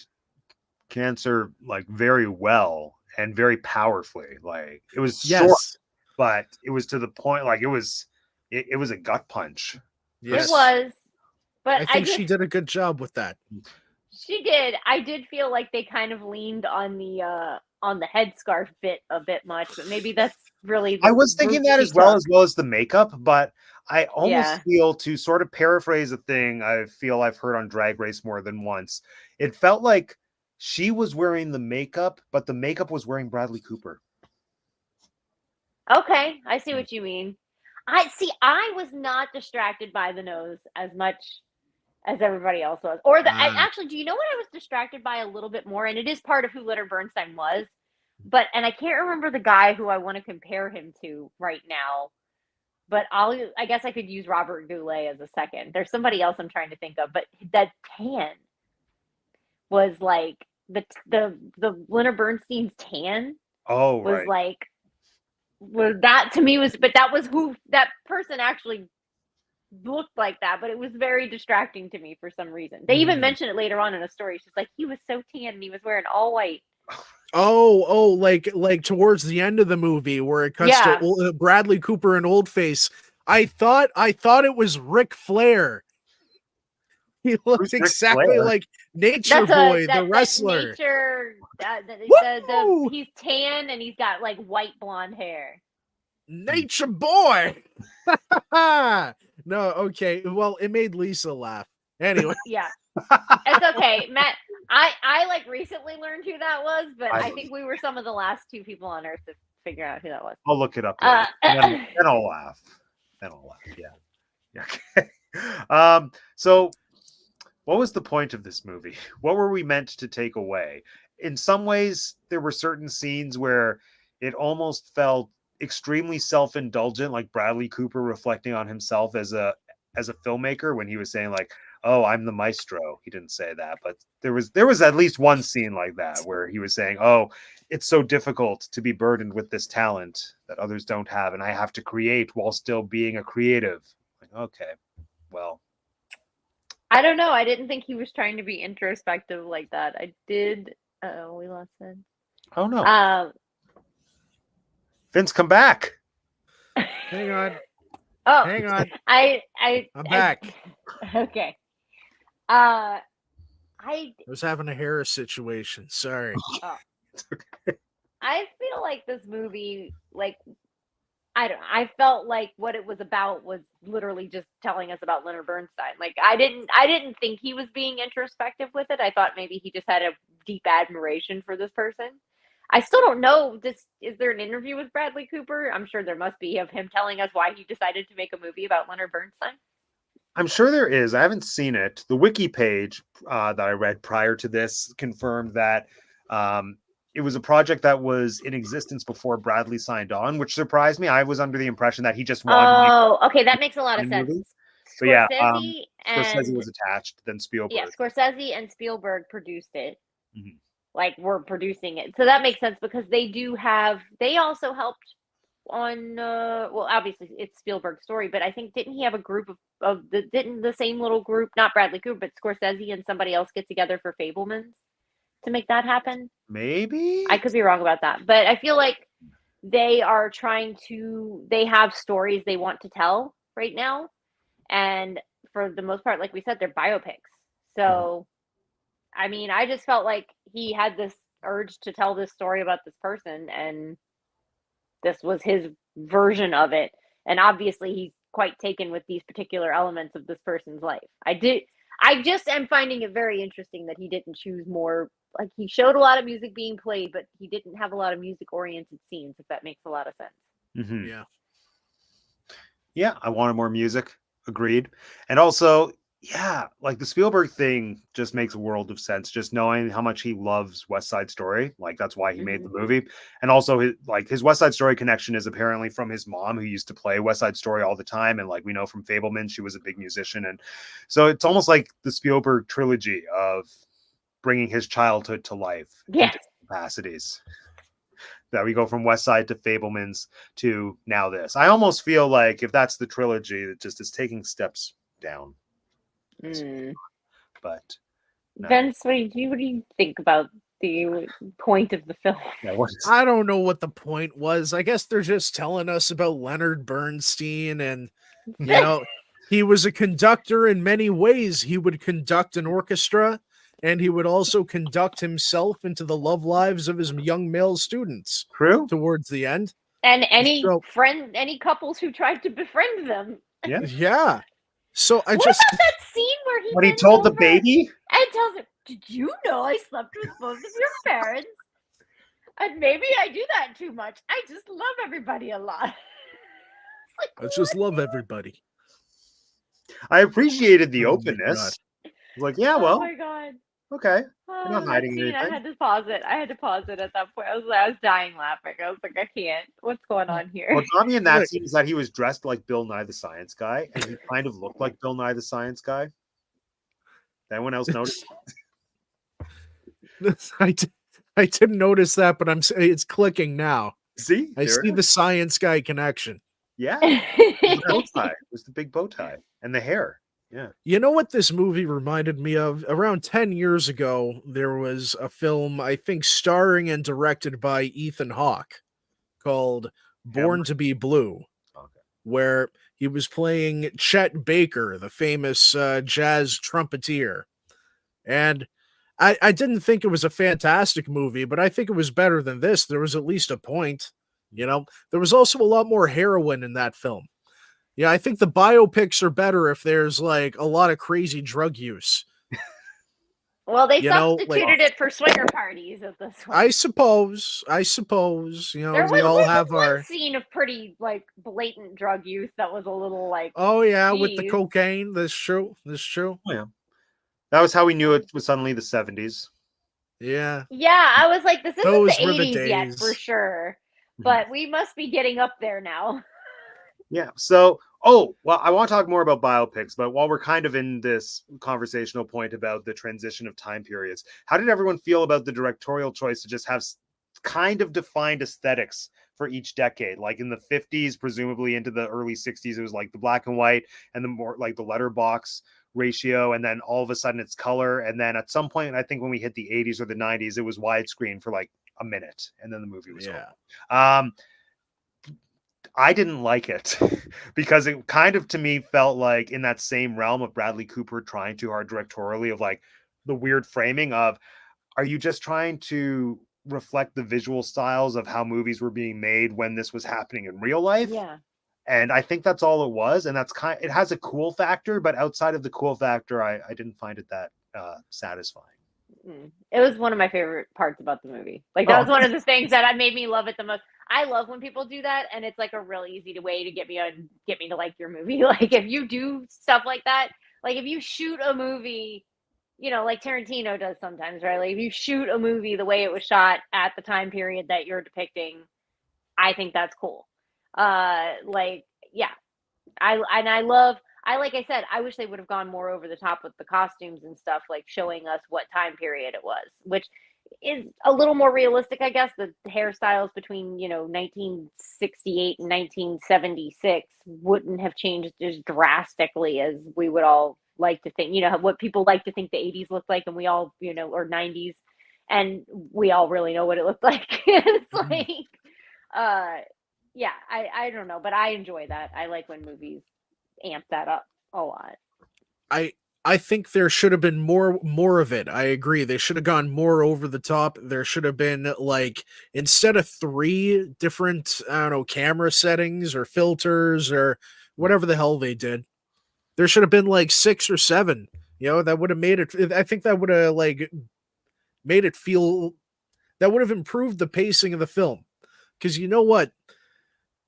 cancer like very well and very powerfully. Like it was short, but it was to the point. Like it was a gut punch. Yes. It was, but I think she did a good job with that. She did. I did feel like they kind of leaned on the headscarf bit a bit much, but maybe that's really. I was thinking that as well as the makeup, but I almost feel, to sort of paraphrase a thing I feel I've heard on Drag Race more than once, it felt like she was wearing the makeup, but the makeup was wearing Bradley Cooper. Okay, I see what you mean. I was not distracted by the nose as much as everybody else was. Or actually, do you know what I was distracted by a little bit more? And it is part of who Leonard Bernstein was. And I can't remember the guy who I want to compare him to right now. But I guess I could use Robert Goulet as a second. There's somebody else I'm trying to think of, but that tan was like the Leonard Bernstein's tan. Oh, was like that to me but that was who that person actually looked like that, but it was very distracting to me for some reason. They even mentioned it later on in a story. She's like, he was so tan and he was wearing all white. Oh, like towards the end of the movie where it cuts to Bradley Cooper and Oldface. I thought it was Ric Flair. He looked exactly like Nature Boy, the wrestler. He's tan and he's got like white blonde hair. Nature Boy. No, okay. Well, it made Lisa laugh. Anyway. Yeah. It's okay, Matt. I like recently learned who that was, but I think we were some of the last two people on Earth to figure out who that was. I'll look it up later. Then I'll laugh. Yeah. Okay. So what was the point of this movie? What were we meant to take away? In some ways, there were certain scenes where it almost felt extremely self-indulgent, like Bradley Cooper reflecting on himself as a filmmaker when he was saying like, oh, I'm the maestro. He didn't say that, but there was at least one scene like that where he was saying, oh, it's so difficult to be burdened with this talent that others don't have, and I have to create while still being a creative. Like, okay, well, I don't know. I didn't think he was trying to be introspective like that. I did. We lost him. Oh no. Vince, come back. Hang on. Oh, hang on. I'm back. Okay. I was having a hair situation. Sorry. Oh. I feel like this movie, like, I felt like what it was about was literally just telling us about Leonard Bernstein. Like, I didn't think he was being introspective with it. I thought maybe he just had a deep admiration for this person. I still don't know. Is there an interview with Bradley Cooper? I'm sure there must be, of him telling us why he decided to make a movie about Leonard Bernstein. I'm sure there is. I haven't seen it. The wiki page that I read prior to this confirmed that it was a project that was in existence before Bradley signed on, which surprised me. I was under the impression that he just wanted to make Oh, okay, that makes a lot of a sense. movie. But yeah, Scorsese Scorsese and was attached, then Spielberg. Scorsese and Spielberg produced it. Mhm. Like we're producing it, so that makes sense because they also helped on well, obviously it's Spielberg's story, but I think didn't he have a group didn't the same little group, not Bradley Cooper, but Scorsese and somebody else get together for Fablemans to make that happen? Maybe I could be wrong about that, but I feel like they have stories they want to tell right now, and for the most part, like we said, they're biopics. So I mean, I just felt like he had this urge to tell this story about this person, and this was his version of it. And obviously, he's quite taken with these particular elements of this person's life. I just am finding it very interesting that he didn't choose more. Like, he showed a lot of music being played, but he didn't have a lot of music oriented scenes, if that makes a lot of sense. Mhm. Yeah. Yeah, I wanted more music. Agreed. And also, yeah, like the Spielberg thing just makes a world of sense. Just knowing how much he loves West Side Story, like that's why he made the movie. And also, his West Side Story connection is apparently from his mom, who used to play West Side Story all the time. And like we know from Fableman, she was a big musician, and so it's almost like the Spielberg trilogy of bringing his childhood to life in Yeah. different capacities. That we go from West Side to Fablemans to now this. I almost feel like if that's the trilogy, it just is taking steps down. But no. Vince, what do you think about the point of the film? Yeah, I don't know what the point was. I guess they're just telling us about Leonard Bernstein, and he was a conductor in many ways. He would conduct an orchestra, and he would also conduct himself into the love lives of his young male students True. towards the end. And any couples who tried to befriend them. Yeah. Yeah. So What about that scene where when he bends told the over baby? and tells her, "Did you know I slept with both of your parents? And maybe I do that too much. I just love everybody a lot." It's like, I just love everybody. I appreciated the Oh my openness. God. I was like, yeah, oh well, my god. okay. Oh, You're not that hiding scene, I anything. had to pause it. at that point. I was dying laughing. I was like, I can't. What's going on here? What got me in that Look. scene is that he was dressed like Bill Nye the Science Guy, and he kind of looked like Bill Nye the Science Guy. Did anyone else notice? I didn't notice that, but it's clicking now. See? I There see it the is. science guy connection. Yeah. The bow tie. It was the big bow tie and the hair. Yeah. You know what this movie reminded me of? Around 10 years ago, there was a film, I think, starring and directed by Ethan Hawke called Born to Be Blue, Okay. where he was playing Chet Baker, the famous jazz trumpeter. And I didn't think it was a fantastic movie, but I think it was better than this. There was at least a point. There was also a lot more heroin in that film. Yeah, I think the biopics are better if there's like a lot of crazy drug use. Well, they You know, substituted it for swinger parties at this one. I suppose, There we all was have one our. scene of pretty like blatant drug use that was a little like. Oh yeah, with the geez. cocaine. That's true. Oh, yeah. That was how we knew it was suddenly the 70s. Yeah. Yeah, I was like, this isn't Those the were the 80s yet for days. sure, but we must be getting up there now. Yeah. So, well, I want to talk more about biopics, but while we're kind of in this conversational point about the transition of time periods, how did everyone feel about the directorial choice to just have kind of defined aesthetics for each decade? Like in the 50s, presumably into the early 60s, it was like the black and white and the more like the letterbox ratio, and then all of a sudden it's color, and then at some point, I think when we hit the 80s or the 90s, it was widescreen for like a minute, and then the movie was over. I didn't like it because it kind of to me felt like in that same realm of Bradley Cooper trying too hard directorially, of like the weird framing of, are you just trying to reflect the visual styles of how movies were being made when this was happening in real life? Yeah. And I think that's all it was. And that's it has a cool factor, but outside of the cool factor, I didn't find it that satisfying. It was one of my favorite parts about the movie. Like that was one of the things that made me love it the most. I love when people do that, and it's like a really easy way to get me to like your movie. Like if you do stuff like that, like if you shoot a movie like Tarantino does sometimes, right? Like if you shoot a movie the way it was shot at the time period that you're depicting, I think that's cool. Like, yeah, like I said, I wish they would have gone more over the top with the costumes and stuff, like showing us what time period it was, which is a little more realistic, I guess. The hairstyles between 1968 and 1976 wouldn't have changed as drastically as we would all like to think. What people like to think the 80s looked like, and we all or 90s, and we all really know what it looked like. It's like, yeah, I don't know, but I enjoy that. I like when movies amp that up a lot. I think there should have been more of it. I agree. They should have gone more over the top. There should have been, like, instead of 3 different, I don't know, camera settings or filters or whatever the hell they did, there should have been like 6 or 7. That would have made it. I think that would have like made it feel. That would have improved the pacing of the film. Because you know what?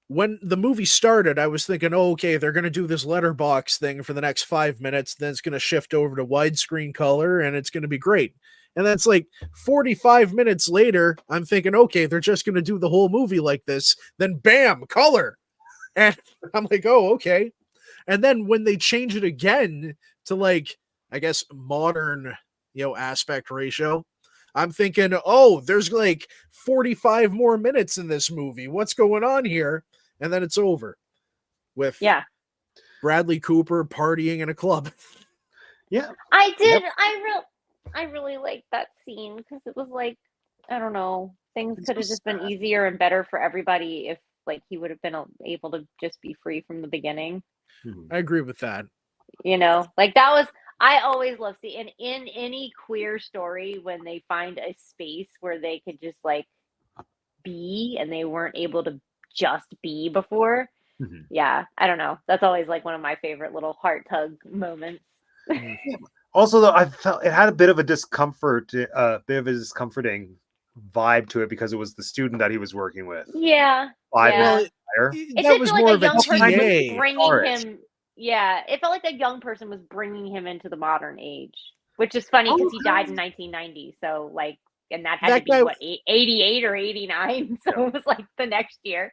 When the movie started, I was thinking, oh, okay, they're going to do this letterbox thing for the next 5 minutes. Then it's going to shift over to widescreen color and it's going to be great. And that's like 45 minutes later, I'm thinking, okay, they're just going to do the whole movie like this. Then bam, color. And I'm like, oh, okay. And then when they change it again to like, I guess, modern, aspect ratio, I'm thinking, oh, there's like 45 more minutes in this movie. What's going on here? And then it's over with Bradley Cooper partying in a club. Yeah. I did. Yep. I really liked that scene because it was like, I don't know, things could have just been easier and better for everybody if like he would have been able to just be free from the beginning. I agree with that. Like that was, I always love seeing in any queer story when they find a space where they could just like be and they weren't able to just be before. Yeah, I don't know. That's always like one of my favorite little heart tug moments. Also, though, I felt it had a bit of a discomforting vibe to it because it was the student that he was working with. Yeah. Well, that was more like of a young person bringing him. Yeah, it felt like a young person was bringing him into the modern age, which is funny because he died in 1990. So like, and that had to be what 88 or 89. So it was like the next year.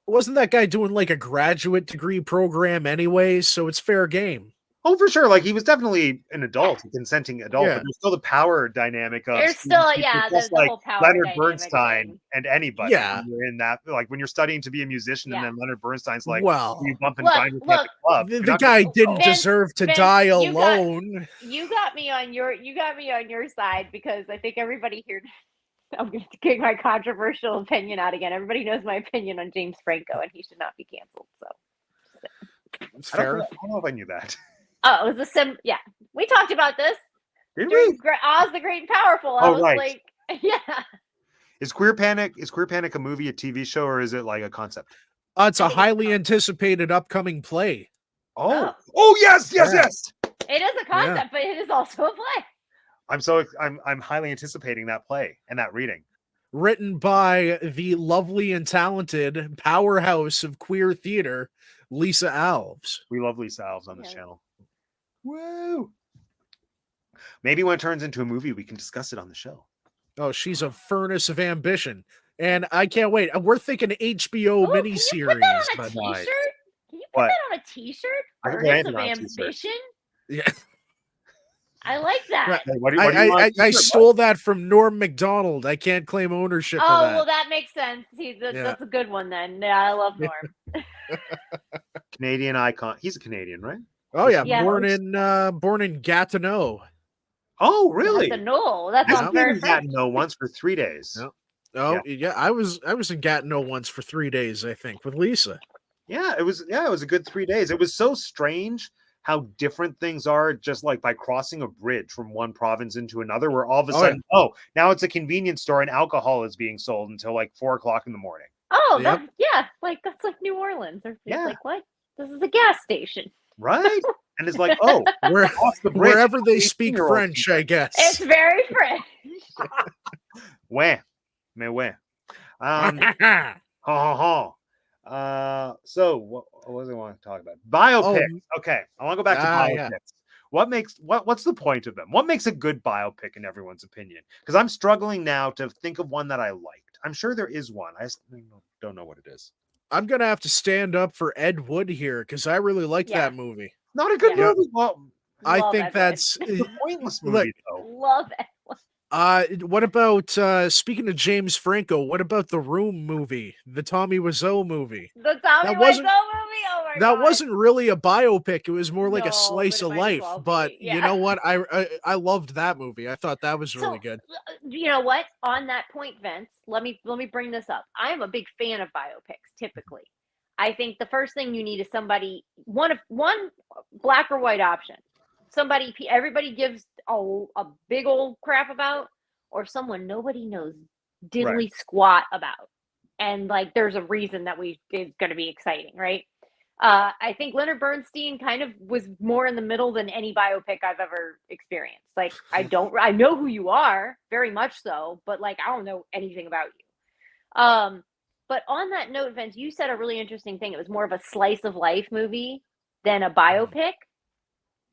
Wasn't that guy doing like a graduate degree program anyway? So it's fair game. Oh, for sure. Like he was definitely an adult, a consenting adult, but there's still the power dynamic of there's still the like whole power Leonard dynamic Bernstein thing. And anybody. Yeah. When you're in that, like when you're studying to be a musician and then Leonard Bernstein's like, well, you bump and grind with me at the club. The guy didn't deserve to die alone. You got me on your side because I think everybody here, I'm going to kick my controversial opinion out again. Everybody knows my opinion on James Franco and he should not be canceled. So it's fair. I don't know if I knew that. Oh, it was yeah. We talked about this. Did we? Oz the Great and Powerful. I was like, yeah. Is Queer Panic a movie, a TV show, or is it like a concept? It's a highly anticipated upcoming play. Oh, yes. It is a concept, but it is also a play. I'm highly anticipating that play and that reading. Written by the lovely and talented powerhouse of queer theater, Lisa Alves. We love Lisa Alves on this channel. Woo! Maybe when it turns into a movie, we can discuss it on the show. Oh, she's a furnace of ambition. And I can't wait. We're thinking HBO miniseries. Can you put that on a t-shirt? Furnace of ambition? Yeah. I like that. Right. I stole that from Norm Macdonald. I can't claim ownership of that. Oh, well, that makes sense. That's a good one then. Yeah, I love Norm. Canadian icon. He's a Canadian, right? Oh yeah. born in Gatineau. Oh, really? Gatineau. That's on very Gatineau once for 3 days. Oh yeah. I was in Gatineau once for 3 days, I think, with Lisa. Yeah, it was a good 3 days. It was so strange how different things are just like by crossing a bridge from one province into another, where all of a sudden, now it's a convenience store and alcohol is being sold until like 4 o'clock in the morning. Oh, like that's like New Orleans. Or like what? This is a gas station. Right? And it's like, oh, we're off the bridge. Wherever they speak French, I guess. It's very French. Ouais. Mais ouais. So what was I want to talk about? Biopics. Okay. I want to go back to biopics. what's the point of them? What makes a good biopic in everyone's opinion? Because I'm struggling now to think of one that I liked. I'm sure there is one. I just don't know what it is. I'm gonna have to stand up for Ed Wood here because I really like Yeah. that movie. Not a good Yeah. movie. Well, I Love think Ed Wood. that's pointless Look, movie though. Love it. what about speaking of James Franco, what about the Room movie, the Tommy Wiseau movie? The Tommy That Wiseau wasn't- movie. Oh my That god. wasn't really a biopic. It was more like No, a slice but it of might as life. well be, But yeah. you know what? I loved that movie. I thought that was really good. You know what? On that point, Vince, let me bring this up. I am a big fan of biopics. Typically, I think the first thing you need is somebody one black or white option. Somebody everybody gives a big old crap about, or someone nobody knows diddly squat about, and like there's a reason that it's going to be exciting, right? I think Leonard Bernstein kind of was more in the middle than any biopic I've ever experienced. Like, I know who you are, very much so, but like, I don't know anything about you. But on that note, Vince, you said a really interesting thing. It was more of a slice of life movie than a biopic.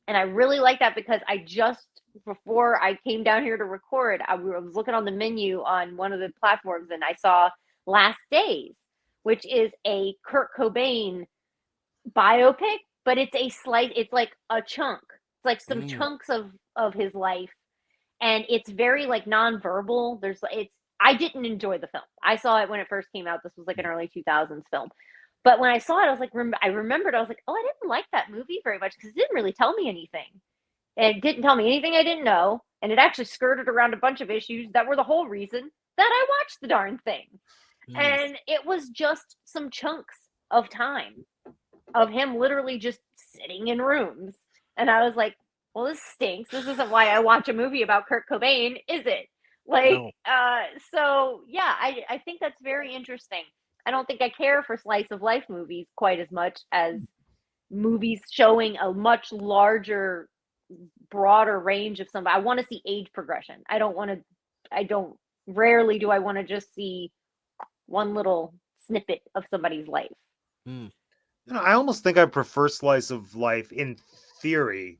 And I really like that because before I came down here to record, I was looking on the menu on one of the platforms and I saw Last Days, which is a Kurt Cobain biopic, but it's like a chunk. It's like some chunks of his life, and it's very like nonverbal. I didn't enjoy the film. I saw it when it first came out. This was like an early 2000s film. But when I saw it, I was like, I remembered, I was like, oh, I didn't like that movie very much because it didn't really tell me anything. It didn't tell me anything I didn't know. And it actually skirted around a bunch of issues that were the whole reason that I watched the darn thing. And it was just some chunks of time of him literally just sitting in rooms. And I was like, well, this stinks. This isn't why I watch a movie about Kurt Cobain, is it? Like, No. So yeah, I think that's very interesting. I don't think I care for slice of life movies quite as much as movies showing a much larger, broader range of somebody. I want to see age progression. Rarely do I want to just see one little snippet of somebody's life. I almost think I prefer slice of life in theory,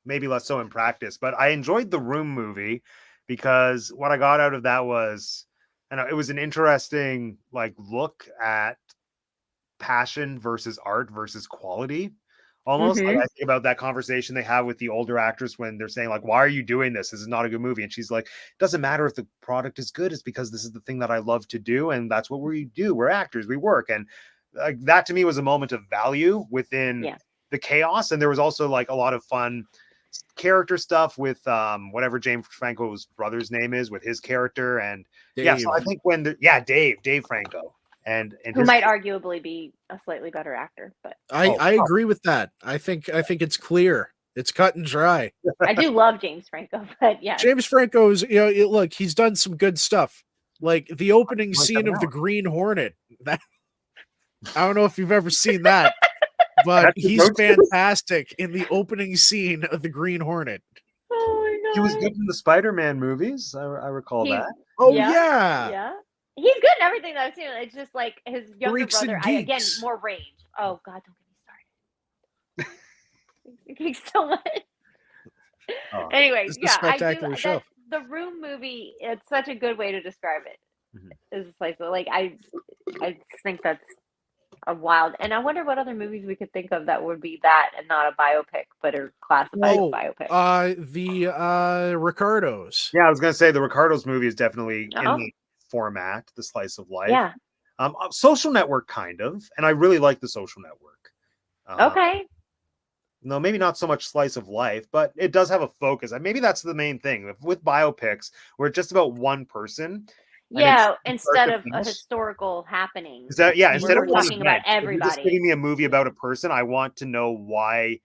maybe less so in practice. But I enjoyed the Room movie because what I got out of that was, it was an interesting like look at passion versus art versus quality. Almost like I think about that conversation they have with the older actress when they're saying like, why are you doing this? This is not a good movie. And she's like, it doesn't matter if the product is good. It's because this is the thing that I love to do. And that's what we do. We're actors. We work. And like that to me was a moment of value within the chaos. And there was also like a lot of fun character stuff with whatever James Franco's brother's name is with his character. And Dave. so I think Dave Franco. And who might arguably be a slightly better actor, but I agree with that. I think it's clear. It's cut and dry. I do love James Franco, but yeah. James Franco's, look, he's done some good stuff. Like the opening scene of the Green Hornet. That I don't know if you've ever seen that, but he's fantastic in the opening scene of the Green Hornet. Oh my god. He was good in the Spider-Man movies. I recall that. Oh yeah. He's good in everything that I've seen. It's just like his younger Freaks and brother. Again, Geeks. more range. Oh God, don't get me started. Geeks so much. Anyway, It's a spectacular show. The Room movie. It's such a good way to describe it. It's like I just think that's a wild. And I wonder what other movies we could think of that would be that and not a biopic, but are classified as biopic. The Ricardos. Yeah, I was gonna say the Ricardos movie is definitely in the format, the slice of life. Yeah. Social Network kind of, and I really like the Social Network. Okay. No, maybe not so much slice of life, but it does have a focus. And maybe that's the main thing with biopics, where it's just about one person. Yeah, instead of a historical happening. Instead of talking about everybody. If you're just giving me a movie about a person, I want to know why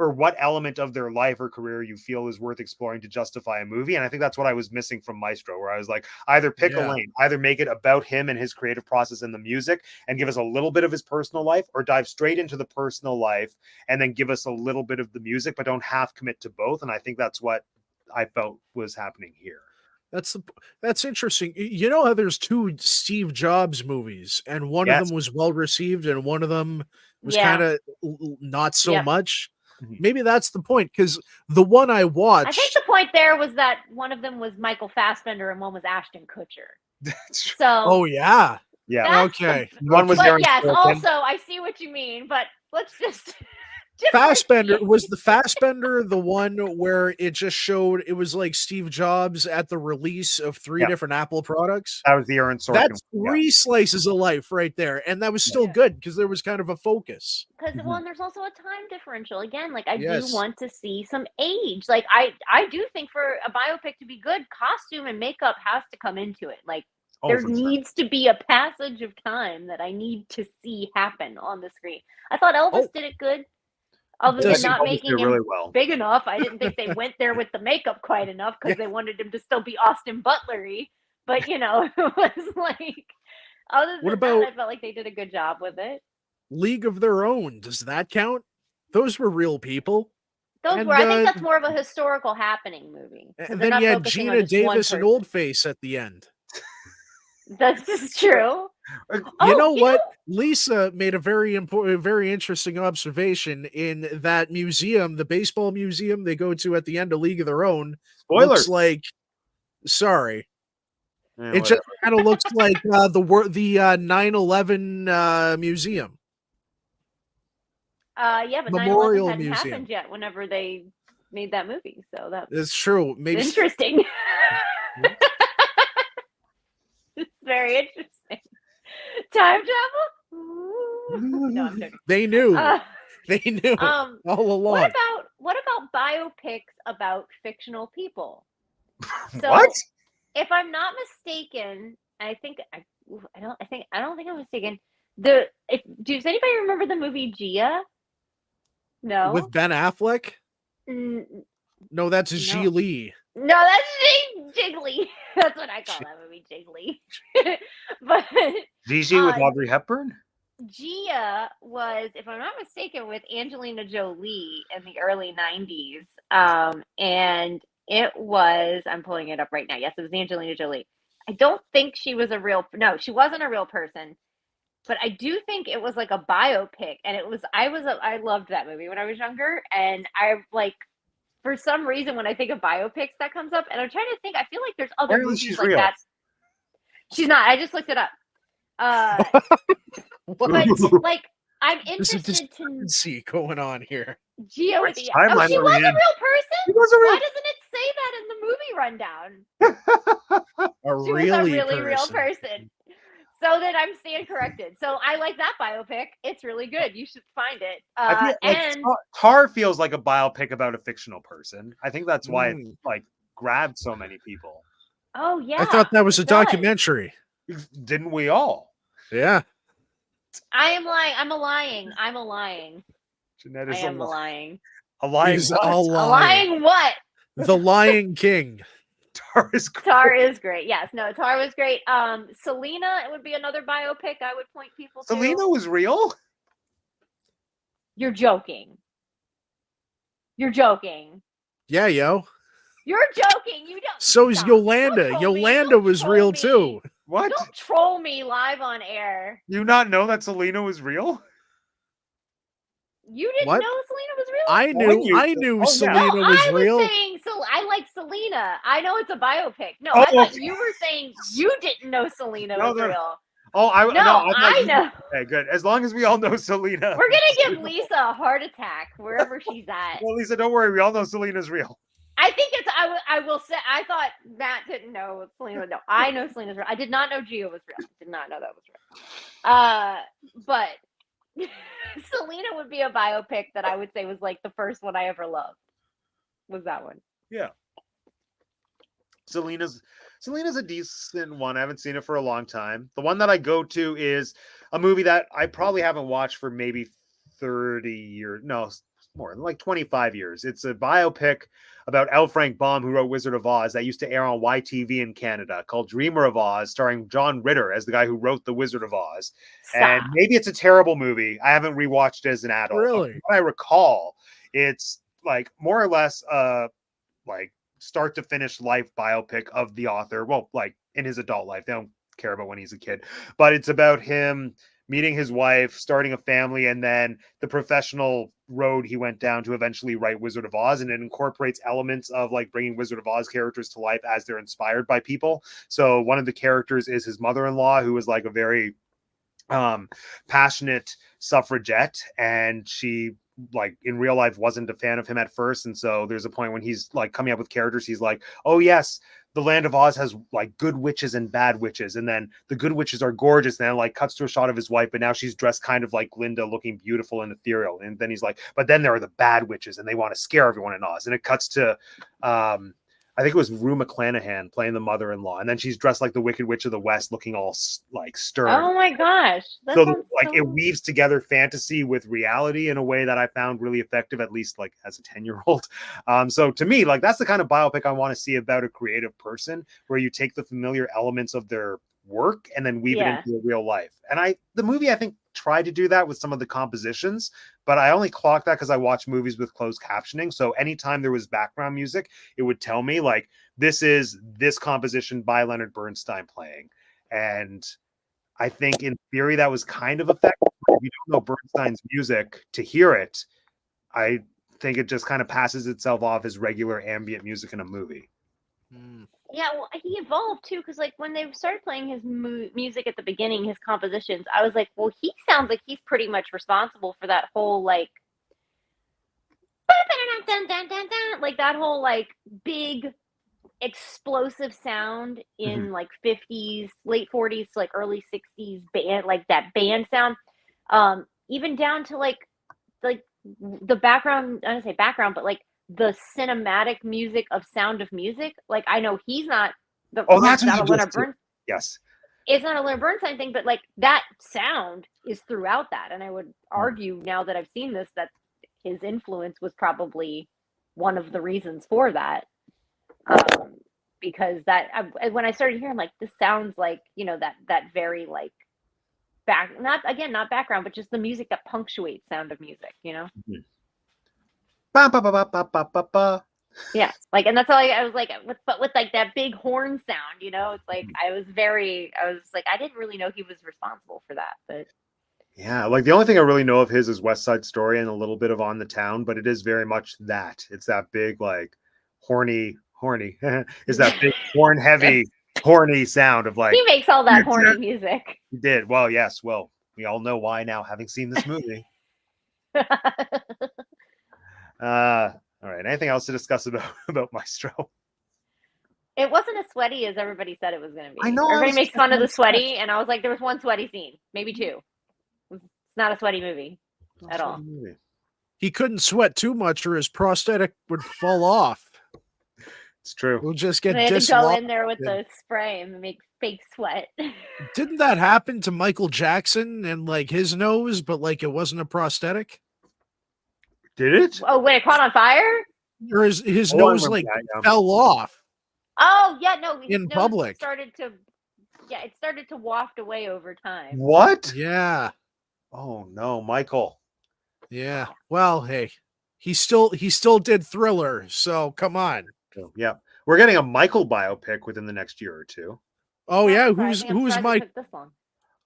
or what element of their life or career you feel is worth exploring to justify a movie. And I think that's what I was missing from Maestro, where I was like, either pick a lane, either make it about him and his creative process and the music and give us a little bit of his personal life, or dive straight into the personal life and then give us a little bit of the music, but don't half commit to both. And I think that's what I felt was happening here. That's interesting. You know how there's 2 Steve Jobs movies, and one of them was well received, and one of them was kind of not so much. Maybe that's the point, because the one I I think watched. the point there was that one of them was Michael Fassbender and one was Ashton Kutcher. That's true. So Oh yeah. Yeah. that's Okay. One was but Aaron yes, Sorkin. also I see what you mean, but let's just Fassbender was the Fassbender the one where it just showed it was like Steve Jobs at the release of 3 Yeah. different Apple products. That was the Aaron Sorkin. That's Yeah. 3 slices of life right there, and that was still Yeah. good because there was kind of a focus. because well, and there's also a time differential. Again, like I Yes. do want to see some age. Like I do think for a biopic to be good, costume and makeup has to come into it. Like Oh, there for sure. needs to be a passage of time that I need to see happen on the screen. I thought Elvis Oh. did it good. Other Does than he- not Elvis making did him really well. big enough, I didn't think they went there with the makeup quite enough because they wanted him to still be Austin Butler-y. But you know, it was like other than What about- that, I felt like they did a good job with it. League of Their Own, does that count? Those were real people. Those And, were, I think that's more of a historical happening movie. 'cause And they're then not you had focusing on Gina just one Davis and person. Old Face at the end. This is true. You Oh, know what? Lisa made a very important, very interesting observation in that museum, the baseball museum they go to at the end of League of Their Own. Spoilers. Looks like, sorry, Yeah, it just kind of looks like the 9/11 museum. Yeah, but 9/11 Memorial hadn't Museum. happened yet whenever they made that movie, so that's It's true. Maybe interesting. It's very interesting. Time travel? Ooh. No, I'm joking. they knew. Uh, They knew all along. what about biopics about fictional people? So, What? if I'm not mistaken, I don't think I'm mistaken. Does anybody remember the movie Gia? No. With Ben Affleck? Mm, No, that's Ji Lee. no, that's Jiggly. That's what I call that movie, Jiggly. But Gigi with Audrey Hepburn? Gia was, if I'm not mistaken, with Angelina Jolie in the early 90s. And it was, I'm pulling it up right now. Yes, it was Angelina Jolie. I don't think she was she wasn't a real person, but I do think it was like a biopic. And I loved that movie when I was younger. And I like, for some reason, when I think of biopics, that comes up. And I'm trying to think, I feel like there's other Apparently movies she's like real. that. She's not. I just looked it up. But like, I'm There's a interested to discrepancy going on here. Gia with Which the. timeline Oh, she are was we a real in? person. She was a real- Why doesn't it say that in the movie rundown? A She really, was a really real person. So then I'm staying corrected. So I like that biopic. It's really good. You should find it. I feel And Tar feels like a biopic about a fictional person. I think that's why it Mm. like grabbed so many people. oh yeah, I thought that was a it does. documentary. Didn't we all? Yeah. I am lying. I'm a lying. I'm a lying. Jeanette I is am a lying. a lying. He's what? all A lying. lying what? The Lion King. Tar is great. Tar is great. Yes, no, Tar was great. Selena, it would be another biopic I would point people to. Selena was real? You're joking. You're joking. Yeah, yo. You're joking. You don't. So is stop. Yolanda. Don't troll me. Yolanda Don't was troll real me. too. What? Don't troll me live on air. You not know that Selena was real? You didn't What? know Selena was real? I knew Oh, yeah. Selena No, was I real. was saying, so I like Selena. I know it's a biopic. No, Oh, I thought okay. you were saying you didn't know Selena No, was no. real. Oh, I No, thought I you- know. Okay, good. As long as we all know Selena. We're gonna give Lisa a heart attack wherever she's at. Well, Lisa, don't worry. We all know Selena's real. I think it's. I will say. I thought Matt didn't know Selena. No, I know Selena's real. I did not know Gio was real. I did not know that was real. But Selena would be a biopic that I would say was like the first one I ever loved. Was that one? Yeah. Selena's a decent one. I haven't seen it for a long time. The one that I go to is a movie that I probably haven't watched for maybe 30 years. No, more like 25 years. It's a biopic about L. Frank Baum, who wrote Wizard of Oz, that used to air on YTV in Canada, called Dreamer of Oz, starring John Ritter as the guy who wrote The Wizard of Oz. And Stop. maybe it's a terrible movie. I haven't rewatched it as an adult. Really? But what I recall, it's like more or less like start to finish life biopic of the author. Well, like in his adult life. They don't care about when he's a kid. But it's about him meeting his wife, starting a family, and then the professional road he went down to eventually write Wizard of Oz. And it incorporates elements of like bringing Wizard of Oz characters to life as they're inspired by people. So one of the characters is his mother-in-law, who was like a very passionate suffragette, and she like in real life wasn't a fan of him at first. And so there's a point when he's like coming up with characters, he's like, oh yes, the land of Oz has like good witches and bad witches, and then the good witches are gorgeous, and then like cuts to a shot of his wife, but now she's dressed kind of like Glinda, looking beautiful and ethereal. And then he's like, but then there are the bad witches and they want to scare everyone in Oz. And it cuts to I think it was Rue McClanahan playing the mother-in-law, and then she's dressed like the Wicked Witch of the West, looking all like stern. Oh my gosh! So like it weaves together fantasy with reality in a way that I found really effective, at least like as a 10-year-old. So to me, like that's the kind of biopic I want to see about a creative person, where you take the familiar elements of their work and then weave it into real life. And the movie I think tried to do that with some of the compositions, but I only clocked that because I watch movies with closed captioning. So anytime there was background music, it would tell me like, this is this composition by Leonard Bernstein playing. And I think in theory that was kind of effective. If you don't know Bernstein's music, to hear it, I think it just kind of passes itself off as regular ambient music in a movie. Yeah, well, he evolved too, because like when they started playing his music at the beginning, his compositions, I was like, well, he sounds like he's pretty much responsible for that whole like that whole like big explosive sound in like 50s, late 40s to like early 60s band, like that band sound, even down to like the background, I don't say background, but like the cinematic music of Sound of Music. Like I know he's not the that's not a Leonard Bernstein. Yes, it's not a Leonard Bernstein thing, but like that sound is throughout that. And I would argue now that I've seen this that his influence was probably one of the reasons for that. Because that when I started hearing like this sounds like, you know, that very like not background, but just the music that punctuates Sound of Music, you know. Ba, ba, ba, ba, ba, ba, ba, ba. Yeah, like, and that's all I was like, with like that big horn sound, you know. It's like I was like, I didn't really know he was responsible for that, but yeah, like the only thing I really know of his is West Side Story and a little bit of On the Town, but it is very much that. It's that big like horny is that big horn heavy horny sound of like he makes all that horny music. He did. Well, yes. Well, we all know why now, having seen this movie. All right. Anything else to discuss about Maestro? It wasn't as sweaty as everybody said it was going to be. I know. Everybody makes fun of the sweaty, and I was like, there was one sweaty scene, maybe two. It's not a sweaty movie at all. He couldn't sweat too much, or his prosthetic would fall off. It's true. We'll just get they had to go in there with the spray and make fake sweat. Didn't that happen to Michael Jackson and like his nose, but like it wasn't a prosthetic? Did it? Oh, when it caught on fire? Or his nose like fell off. Oh yeah, no. In public. It started to waft away over time. What? Yeah. Oh no, Michael. Yeah. Well, hey, he still did Thriller, so come on. Yeah, we're getting a Michael biopic within the next year or two. Oh yeah, who's Mike?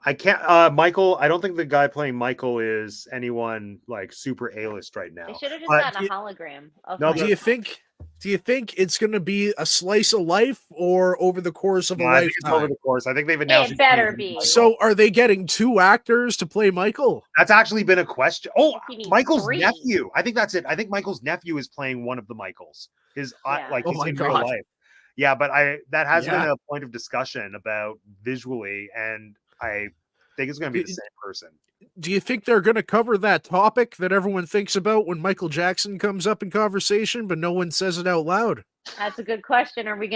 I can't. Michael. I don't think the guy playing Michael is anyone like super A-list right now. They should have just gotten a hologram. No, do you think it's going to be a slice of life or over the course of a lifetime? I think it's over the course. I think they've announced it better be. So, are they getting two actors to play Michael? That's actually been a question. Oh, Michael's nephew. I think that's it. I think Michael's nephew is playing one of the Michaels. He's in real life. Yeah, but that has been a point of discussion about visually, and I think it's going to be the same person. Do you think they're going to cover that topic that everyone thinks about when Michael Jackson comes up in conversation, but no one says it out loud? That's a good question. Are we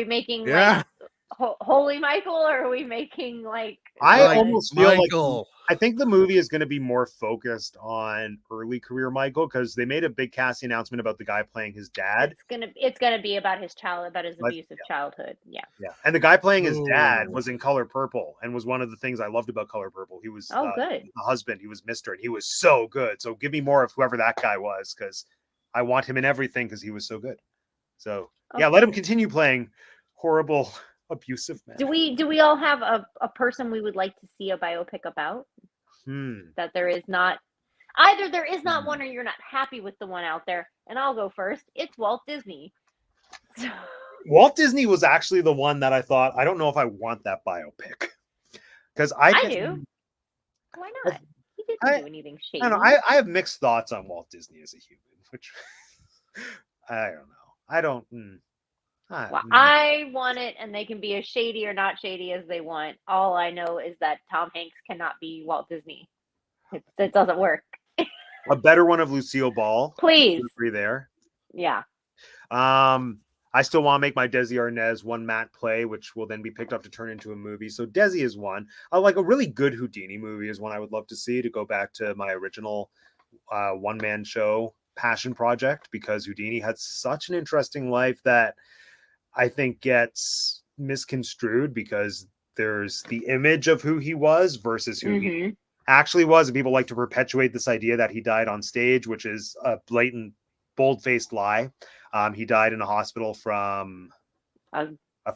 making like Holy Michael, or are we making like? I almost feel Michael. I think the movie is going to be more focused on early career Michael, because they made a big casting announcement about the guy playing his dad. It's gonna be about his abusive childhood. Yeah. And the guy playing his dad was in Color Purple, and was one of the things I loved about Color Purple. He was good. The husband. He was Mr. and he was so good. So give me more of whoever that guy was, because I want him in everything because he was so good. So let him continue playing horrible, abusive men. Do we all have a person we would like to see a biopic about? that there is not either there is not one or you're not happy with the one out there. And I'll go first. It's Walt Disney. So, Walt Disney was actually the one that I thought, I don't know if I want that biopic. Because I do. Why not? He didn't do anything shady. I don't know. I have mixed thoughts on Walt Disney as a human, which I don't know. I don't. Well, I want it, and they can be as shady or not shady as they want. All I know is that Tom Hanks cannot be Walt Disney. It doesn't work. A better one of Lucille Ball. Please. Agree there. Yeah. I still want to make my Desi Arnaz one Matt play, which will then be picked up to turn into a movie. So Desi is one. Like a really good Houdini movie is one I would love to see, to go back to my original one-man show passion project, because Houdini had such an interesting life that I think gets misconstrued, because there's the image of who he was versus who he actually was. And people like to perpetuate this idea that he died on stage, which is a blatant, bold-faced lie. He died in a hospital from a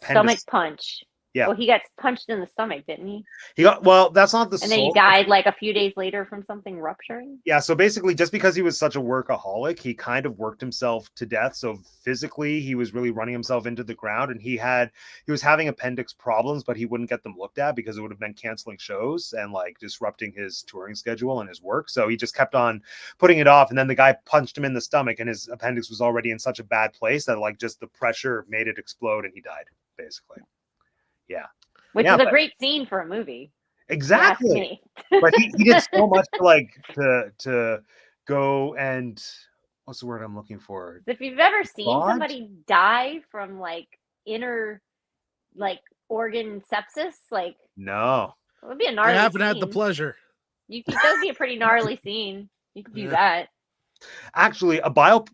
stomach punch. Yeah. Well, he got punched in the stomach, didn't he? That's not the. And then he died like a few days later from something rupturing. Yeah. So basically, just because he was such a workaholic, he kind of worked himself to death. So physically, he was really running himself into the ground, and he was having appendix problems, but he wouldn't get them looked at because it would have been canceling shows and like disrupting his touring schedule and his work. So he just kept on putting it off. And then the guy punched him in the stomach, and his appendix was already in such a bad place that like just the pressure made it explode, and he died basically. Yeah. Which is a great scene for a movie. Exactly. But he did so much to go and what's the word I'm looking for? If you've ever seen somebody die from like inner like organ sepsis, like no. It would be a gnarly I haven't scene. had the pleasure. It does be a pretty gnarly scene. You could do that. Actually,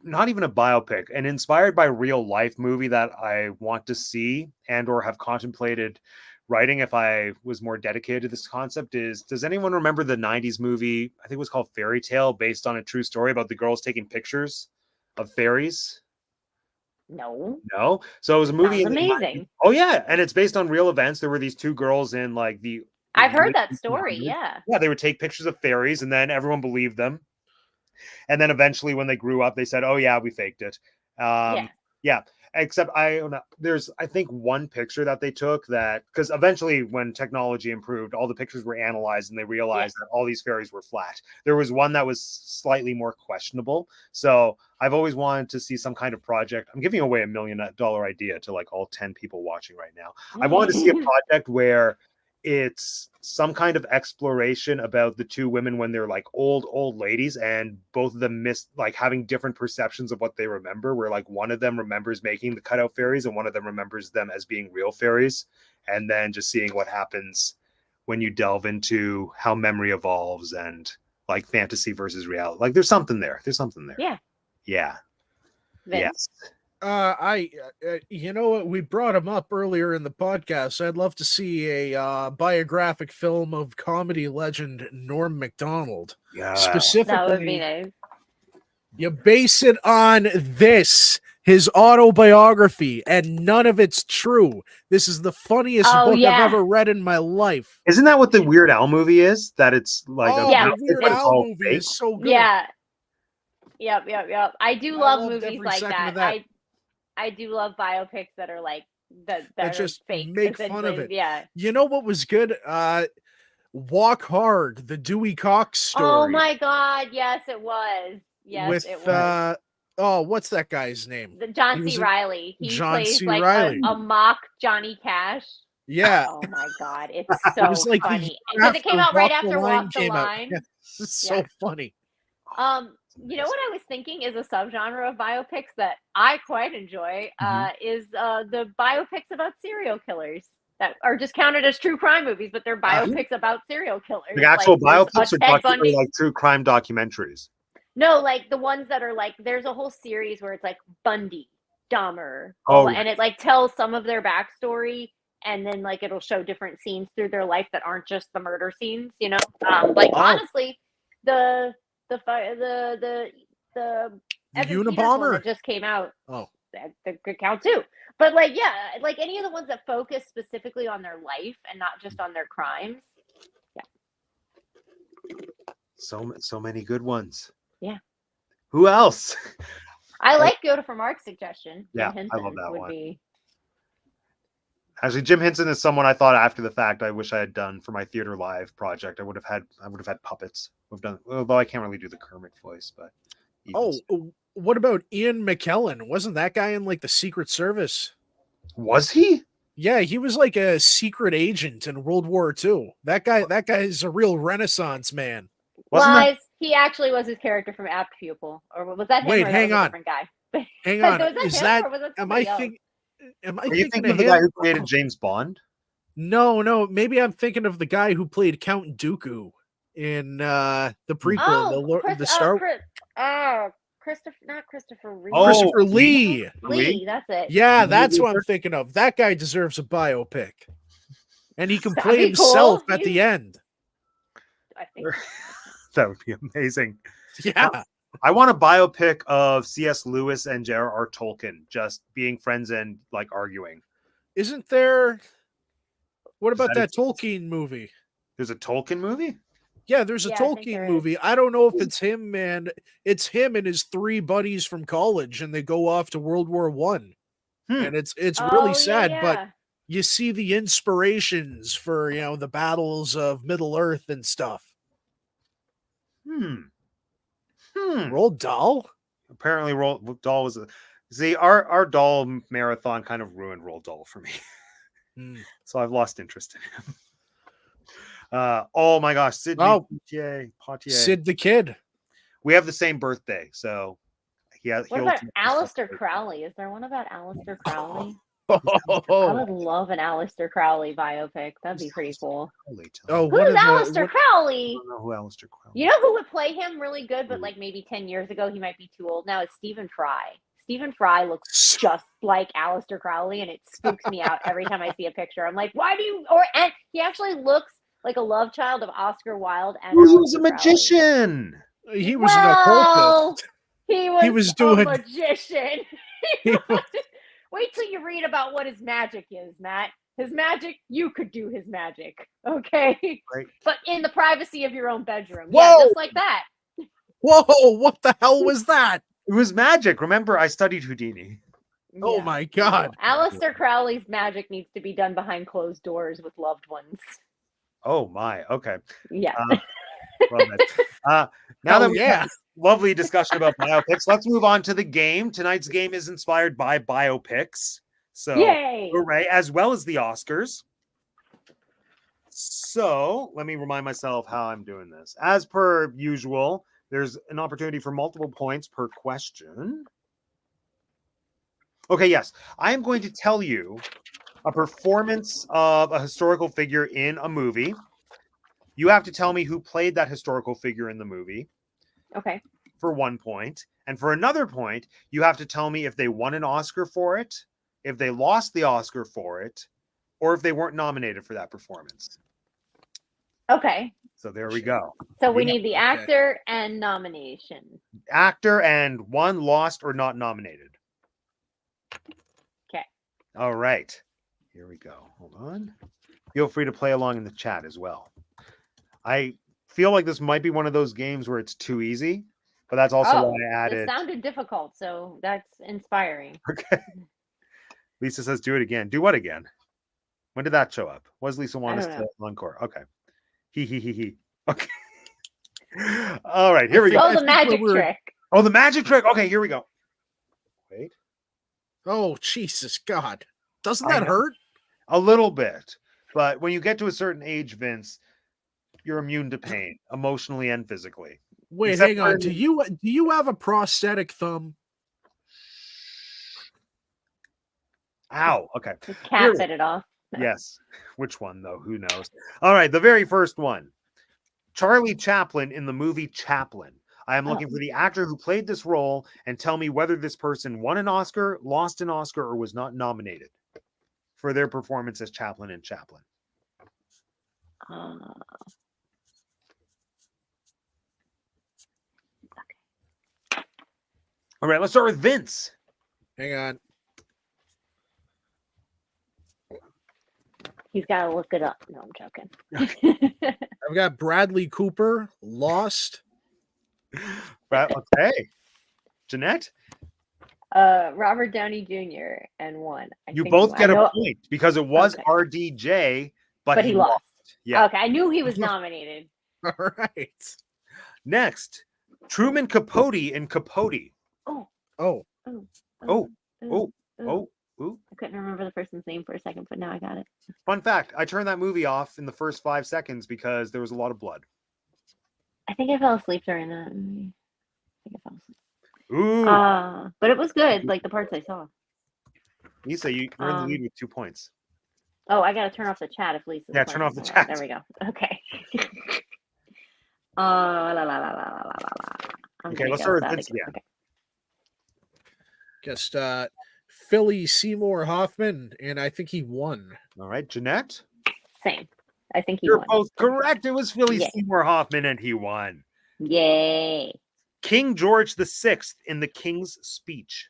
not even a biopic, an inspired by real life movie that I want to see and or have contemplated writing if I was more dedicated to this concept is, does anyone remember the 90s movie, I think it was called Fairy Tale, based on a true story about the girls taking pictures of fairies? No. So it was a movie. Sounds amazing. Oh yeah, and it's based on real events. There were these two girls in like I've heard that story, yeah. Yeah, they would take pictures of fairies and then everyone believed them. And then eventually when they grew up, they said, oh yeah, we faked it. Yeah. Except there's, I think, one picture that they took that, because eventually when technology improved, all the pictures were analyzed and they realized that all these fairies were flat. There was one that was slightly more questionable. So I've always wanted to see some kind of project. I'm giving away $1 million idea to like all 10 people watching right now. I wanted to see a project where it's some kind of exploration about the two women when they're like old ladies, and both of them like having different perceptions of what they remember, where like one of them remembers making the cutout fairies and one of them remembers them as being real fairies, and then just seeing what happens when you delve into how memory evolves and like fantasy versus reality. Like there's something there. Yeah. Yes. You know what? We brought him up earlier in the podcast. I'd love to see a biographic film of comedy legend Norm Macdonald. Yeah, specifically, that would be nice. You base it on his autobiography, and none of it's true. This is the funniest book I've ever read in my life. Isn't that what the Weird Al movie is? That it's like the Weird Al movie is so good. Yeah. Yep. I do love movies like that. I do love biopics that are like that just fake. Make fun of it. Yeah. You know what was good? Walk Hard, the Dewey Cox story. Oh my God! Yes, it was. Yes, it was. What's that guy's name? John C. Reilly. He plays like a mock Johnny Cash. Yeah. Oh my God, it's so funny because it came out right after Walk the Line. Yeah. It's so funny. You know what I was thinking is a subgenre of biopics that I quite enjoy is the biopics about serial killers that are just counted as true crime movies, but they're biopics about serial killers. The actual biopics are like true crime documentaries. No, like the ones that are like, there's a whole series where it's like Bundy, Dahmer, and it like tells some of their backstory, and then like it'll show different scenes through their life that aren't just the murder scenes, you know? Honestly, the Unabomber that just came out. Oh, that could count too. But like, yeah, like any of the ones that focus specifically on their life and not just on their crimes. So many good ones. Yeah. Who else? I like Yoda from Mark's suggestion. Yeah, Jim I love Henson that would one. be. Actually, Jim Henson is someone I thought after the fact I wish I had done for my Theater Live project. I would have had puppets. We've done, although I can't really do the Kermit voice, but What about Ian McKellen? Wasn't that guy in like the Secret Service? was he? Yeah, he was like a secret agent in World War II. That guy is a real Renaissance man. Wasn't Lies. He actually was his character from Apt Pupil, or was that him? Wait, or that hang was a on. different guy. Hang on. Was that Is him, that or was that am I somebody else? thinking? Am I Are you thinking thinking of of the guy him? who created James Bond? No. Maybe I'm thinking of the guy who played Count Dooku in the prequel, Not Christopher Reeve. Oh, Christopher Lee. Lee, that's it. Yeah, that's what I'm thinking of. That guy deserves a biopic, and he can play be himself cool. at the end. I think. That would be amazing. Yeah. I want a biopic of C.S. Lewis and J.R.R. Tolkien just being friends and like arguing. Isn't there? What about that that Tolkien movie? There's a Tolkien movie? Yeah, there's a Yeah, I think Tolkien there movie. I don't know if it's him, man. It's him and his 3 buddies from college, and they go off to World War One. And it's really sad, but you see the inspirations for the battles of Middle Earth and stuff. Roald Dahl? Apparently Roald Dahl was see our Dahl marathon kind of ruined Roald Dahl for me. So I've lost interest in him. Oh my gosh, Sidney Poitier. Sid the Kid. We have the same birthday, so What about Aleister Crowley? Is there one about Aleister Crowley? I would love an Aleister Crowley biopic. That'd be pretty cool. Who's Aleister Crowley? I don't know who Aleister Crowley. You know who would play him really good, but like maybe 10 years ago he might be too old now? It's Stephen Fry. Stephen Fry looks just like Aleister Crowley, and it spooks me out every time I see a picture. I'm like, why do you? And he actually looks like a love child of Oscar Wilde. And he was a magician. He was an occultist. He was doing a magician. Wait till you read about what his magic is, Matt. His magic, you could do his magic, okay? Right. But in the privacy of your own bedroom. Whoa! Yeah, just like that. Whoa, what the hell was that? It was magic. Remember, I studied Houdini. Oh my God. Aleister Crowley's magic needs to be done behind closed doors with loved ones. Oh my, okay. Yeah. Now that we have lovely discussion about biopics, let's move on to the game. Tonight's game is inspired by biopics. So, hooray, as well as the Oscars. So, let me remind myself how I'm doing this. As per usual, there's an opportunity for multiple points per question. Okay, yes. I am going to tell you a performance of a historical figure in a movie. You have to tell me who played that historical figure in the movie. Okay. For 1 point. And for another point, you have to tell me if they won an Oscar for it, if they lost the Oscar for it, or if they weren't nominated for that performance. Okay. So there we go. So we need the actor and nomination. Actor and won, lost, or not nominated. Okay. All right. Here we go. Hold on. Feel free to play along in the chat as well. I feel like this might be one of those games where it's too easy, but that's also why I added. It sounded difficult, so that's inspiring. Okay. Lisa says, do it again. Do what again? When did that show up? What does Lisa want us to encore? Okay. He. Okay. All right, here we go. Oh, the magic trick. Oh, the magic trick. Okay, here we go. Wait. Oh, Jesus God. Doesn't that hurt? A little bit. But when you get to a certain age, Vince, you're immune to pain, emotionally and physically. Wait, hang on. Do you have a prosthetic thumb? Ow. Okay. The cat bit it off. No. Yes. Which one, though? Who knows? All right. The very first one. Charlie Chaplin in the movie Chaplin. I am looking for the actor who played this role and tell me whether this person won an Oscar, lost an Oscar, or was not nominated for their performance as Chaplin in Chaplin. All right. Let's start with Vince. Hang on. He's got to look it up. No, I'm joking. I've got Bradley Cooper, Lost. Okay. Jeanette, Robert Downey Jr. and won. you both get a point because it was Okay. RDJ, but he lost. Yeah. Okay, I knew he was nominated. All right. Next, Truman Capote in Capote. Oh. Oh. Ooh. I couldn't remember the person's name for a second, but now I got it. Fun fact, I turned that movie off in the first 5 seconds because there was a lot of blood. I think I fell asleep during that movie. I think I fell asleep. Ooh. But it was good, like the parts I saw. Lisa, you're in the lead with 2 points. Oh, I got to turn off the chat if Lisa. Yeah, turn off the chat. There we go. Okay. Okay, let's start with Vince again. Okay. Guessed Philly Seymour Hoffman, and I think he won. All right, Jeanette. Same. I think he You're won. both correct. It was Philly Yay. Seymour Hoffman, and he won. Yay. King George VI in the King's Speech.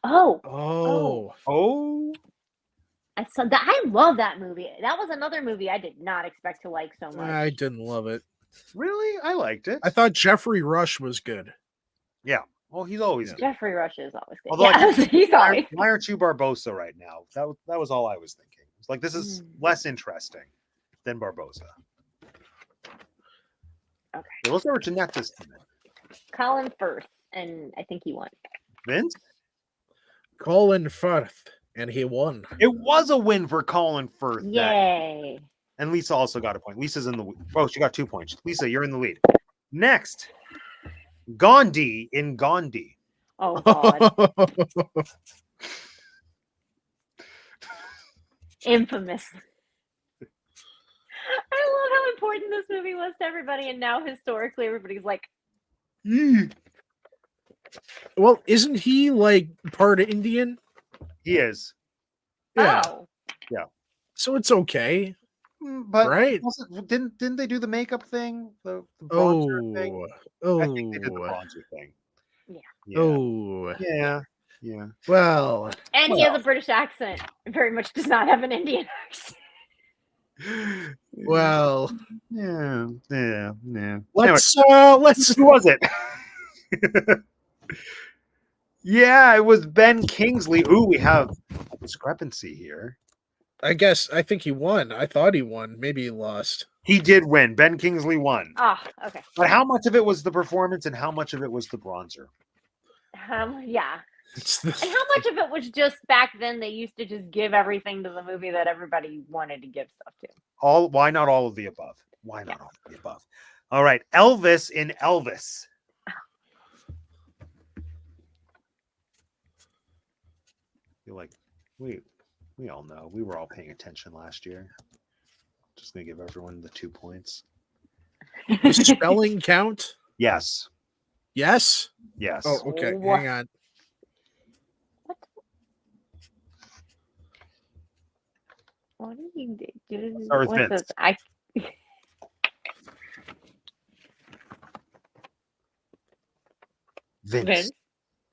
Oh. I love that movie. That was another movie I did not expect to like so much. I didn't love it. Really? I liked it. I thought Jeffrey Rush was good. Yeah. Well, he's always good. Jeffrey Rush is always good. Although he's always. Why aren't you Barbosa right now? That was all I was thinking. It's like this is less interesting than Barbosa. Okay. So let's start with Jeanette this time. Colin Firth, and I think he won. Vince? Colin Firth, and he won. It was a win for Colin Firth. Yay. And Lisa also got a point. Lisa's in the oh, she got 2 points. Lisa, you're in the lead. Next, Gandhi in Gandhi. Oh God. Infamous. I love how important this movie was to everybody, and now historically everybody's like, Well, isn't he like part Indian? He is. Yeah. oh. Yeah. So it's okay. But right? Didn't they do the makeup thing? The bronzer thing? I think they did the bronzer thing. Yeah. Oh. Yeah. Well. And he has a British accent. Very much does not have an Indian accent. Well. Yeah. Let's Who was it? Yeah, it was Ben Kingsley. Ooh, we have a discrepancy here. I think he won. I thought he won. Maybe he lost. He did win. Ben Kingsley won. Okay. But how much of it was the performance and how much of it was the bronzer? Yeah. And how much of it was just back then they used to just give everything to the movie that everybody wanted to give stuff to? Why not all of the above? Why not all of the above? All right, Elvis in Elvis. You're like, we all know. We were all paying attention last year. Just gonna give everyone the 2 points. Does spelling count? Yes. Yes? Yes. Oh, okay. Hang on. What do you do? Start with Vince. Vince.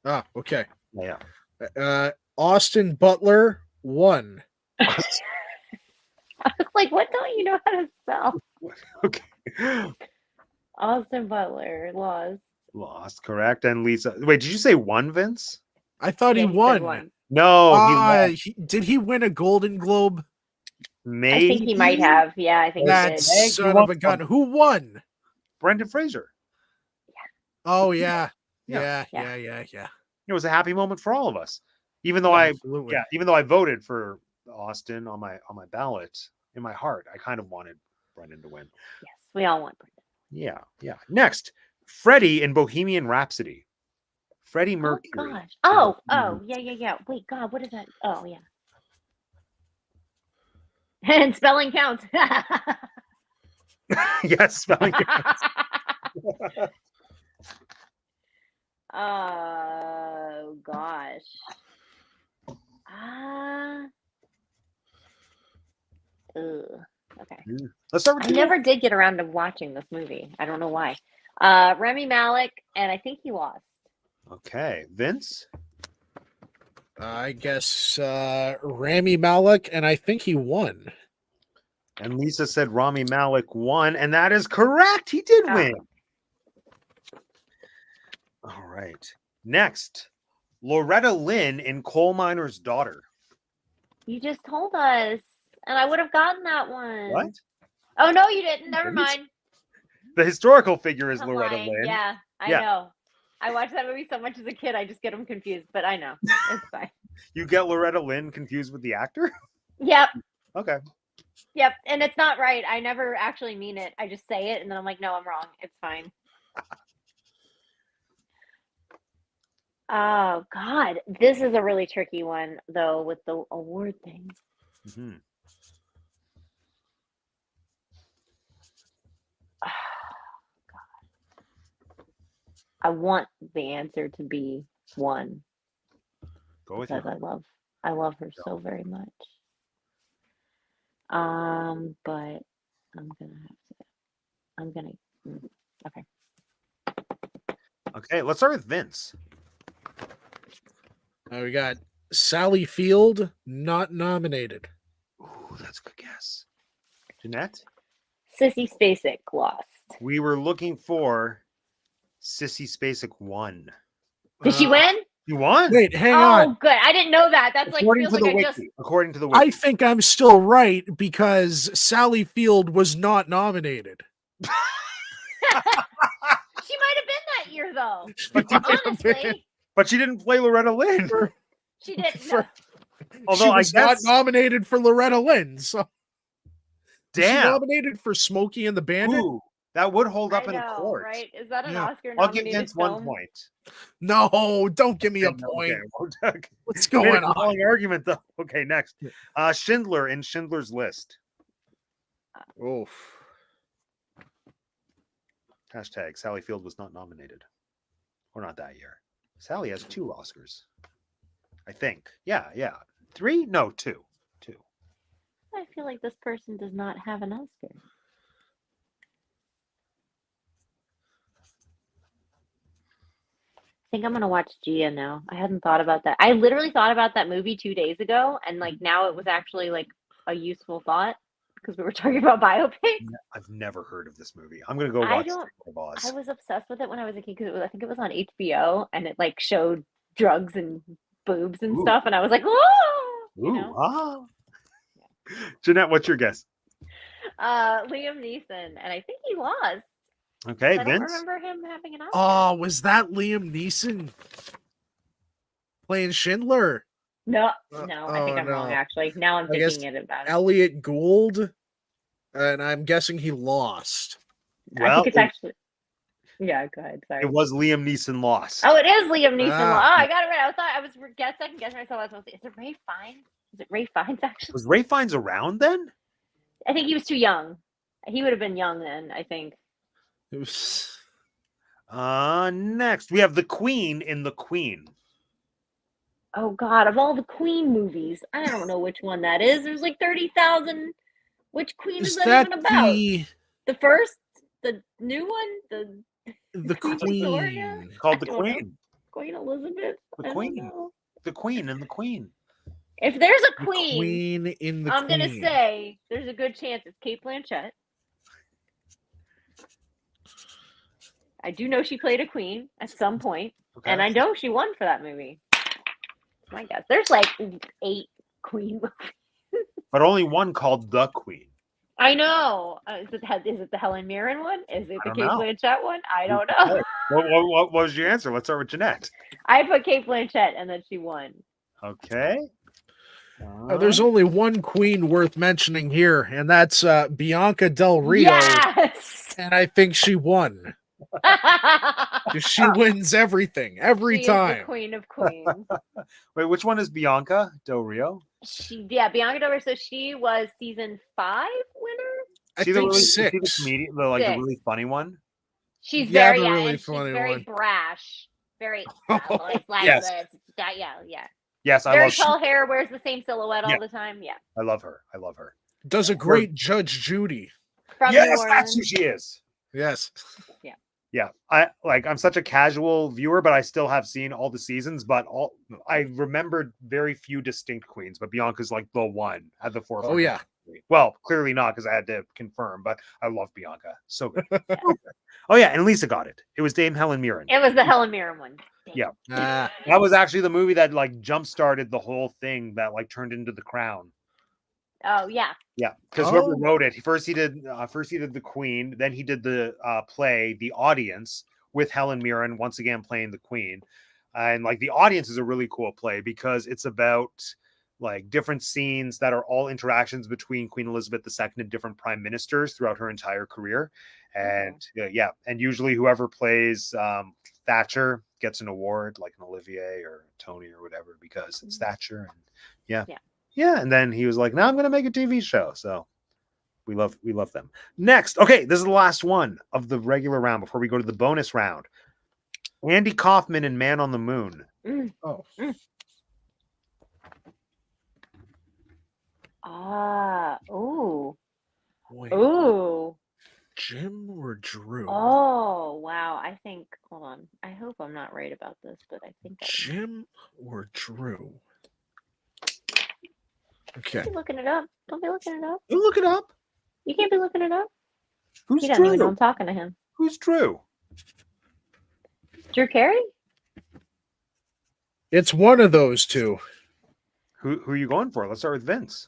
Ah, okay. Yeah. Austin Butler won. I was like, what don't you know how to spell? Okay. Austin Butler Lost, correct. And Lisa, wait, did you say one, Vince? I thought he won. No, did he win a Golden Globe? Maybe. I think he might have. Yeah, I think that he did. son of a gun. Who won? Brendan Fraser. Oh yeah. Yeah. It was a happy moment for all of us. Even though even though I voted for Austin on my ballot, in my heart, I kind of wanted Brendan to win. Yes, we all want Brendan. Yeah. Next, Freddie in Bohemian Rhapsody. Freddie Mercury. Oh gosh. Oh, yeah. Wait, God, what is that? Oh, yeah. And spelling counts. Yes, spelling counts. Oh gosh. Okay. Let's start with I never did get around to watching this movie. I don't know why. Rami Malek, and I think he lost. Okay, Vince. I guess Rami Malek, and I think he won. And Lisa said Rami Malek won, and that is correct. He did win. All right. Next, Loretta Lynn in Coal Miner's Daughter. You just told us, and I would have gotten that one. What? Oh, no, you didn't. Never mind. The historical figure is I'm Loretta lying. Lynn. Yeah, I know. I watched that movie so much as a kid, I just get them confused, but I know. It's fine. You get Loretta Lynn confused with the actor? Yep. Okay. Yep. And it's not right. I never actually mean it. I just say it, and then I'm like, no, I'm wrong. It's fine. Oh, God. This is a really tricky one, though, with the award thing. Mm-hmm. I want the answer to be one. Go with because I love her so very much. But okay. Okay, let's start with Vince. We got Sally Field not nominated. Ooh, that's a good guess. Jeanette? Sissy Spacek lost. We were looking for Sissy Spacek won. Did she win? You won? Wait, hang on. Oh, good. I didn't know that. That's According feels to like the I wiki. just. According to the wiki. I think I'm still right because Sally Field was not nominated. She might have been that year, though. Honestly, but she didn't play Loretta Lynn. She did. Although she was not nominated for Loretta Lynn. So damn. She nominated for Smokey and the Bandit. Ooh, that would hold up I know, in court. right? Is that an Oscar I'll give nominated Vince film? 1 point. No, don't give me a point. Okay. What's going on? Long argument though. Okay, next. Schindler in Schindler's List. Oof. Hashtag Sally Field was not nominated. Or not that year. Sally has 2 Oscars. I think. Yeah. 3? No, 2. I feel like this person does not have an Oscar. I think I'm gonna watch Gia now. I hadn't thought about that. I literally thought about that movie 2 days ago, and now it was actually a useful thought because we were talking about biopics. I've never heard of this movie. I'm gonna go watch Oz. I was obsessed with it when I was a kid because I think it was on HBO, and it showed drugs and boobs and stuff, and I was like, oh, Yeah. Jeanette, what's your guess? Liam Neeson, and I think he lost. Okay, I Vince. don't remember him having an Oscar. Oh, was that Liam Neeson playing Schindler? No, I think I'm wrong, actually. Now I'm thinking about it. Elliot Gould, and I'm guessing he lost. Well, I think it's actually... Yeah, go ahead. Sorry. It was Liam Neeson lost. Oh, it is Liam Neeson lost. Oh, I got it right. I was second guessing myself. Is it Ray Fiennes? Is it Ray Fiennes, actually? Was Ray Fiennes around then? I think he was too young. He would have been young then, I think. Next, we have the Queen in The Queen. Oh, God. Of all the Queen movies, I don't know which one that is. There's 30,000. Which Queen is that even about? The first? The new one? The Queen. Called The Queen. Queen Elizabeth? The Queen. The Queen and the Queen. If there's a queen, I'm going to say there's a good chance it's Cate Blanchett. I do know she played a queen at some point, and I know she won for that movie. That's my guess. There's 8 queen movies. But only one called The Queen. I know. Is it the Helen Mirren one? Is it the Cate Blanchett one? I don't know. What was your answer? Let's start with Jeanette. I put Cate Blanchett, and then she won. Okay. There's only one queen worth mentioning here, and that's Bianca Del Rio. Yes! And I think she won. She wins everything every time. Is the queen of queens. Wait, which one is Bianca Del Rio? Bianca Del Rio. So she was season 5 winner. I think 6. The comedian, the really funny one. She's very really funny she's very one. brash. Very yes. Yeah. Yes, I very love tall hair, wears the same silhouette all the time. Yeah. I love her. Does a great Judge Judy. Yes, that's who she is. Yes. Yeah. I'm such a casual viewer, but I still have seen all the seasons, but I remembered very few distinct queens, but Bianca's the one at the forefront. Oh yeah. Well, clearly not because I had to confirm, but I love Bianca. So good. Oh yeah, and Lisa got it. It was Dame Helen Mirren. It was the Helen Mirren one. Yeah. Ah, That was actually the movie that like jump started the whole thing that like turned into The Crown. Oh yeah. Yeah, because whoever Oh. wrote it, first he did the Queen, then he did the play The Audience with Helen Mirren once again playing the Queen, and like The Audience is a really cool play because it's about like different scenes that are all interactions between Queen Elizabeth II and different prime ministers throughout her entire career, and and usually whoever plays Thatcher gets an award like an Olivier or Tony or whatever because it's Thatcher, and yeah, and then he was like, "Now I'm going to make a TV show." So we love them. Next, okay, this is the last one of the regular round before we go to the bonus round. Andy Kaufman and Man on the Moon. oh. Ooh. Wait, Ooh. Jim or Drew? Oh, wow. I think, hold on. I hope I'm not right about this, but I think Jim or Drew? Okay. Don't be looking it up. Don't be looking it up. You look it up. You can't be looking it up. Who's He doesn't even know Drew? I'm talking to him. Who's Drew? Drew Carey? It's one of those two. Who are you going for? Let's start with Vince.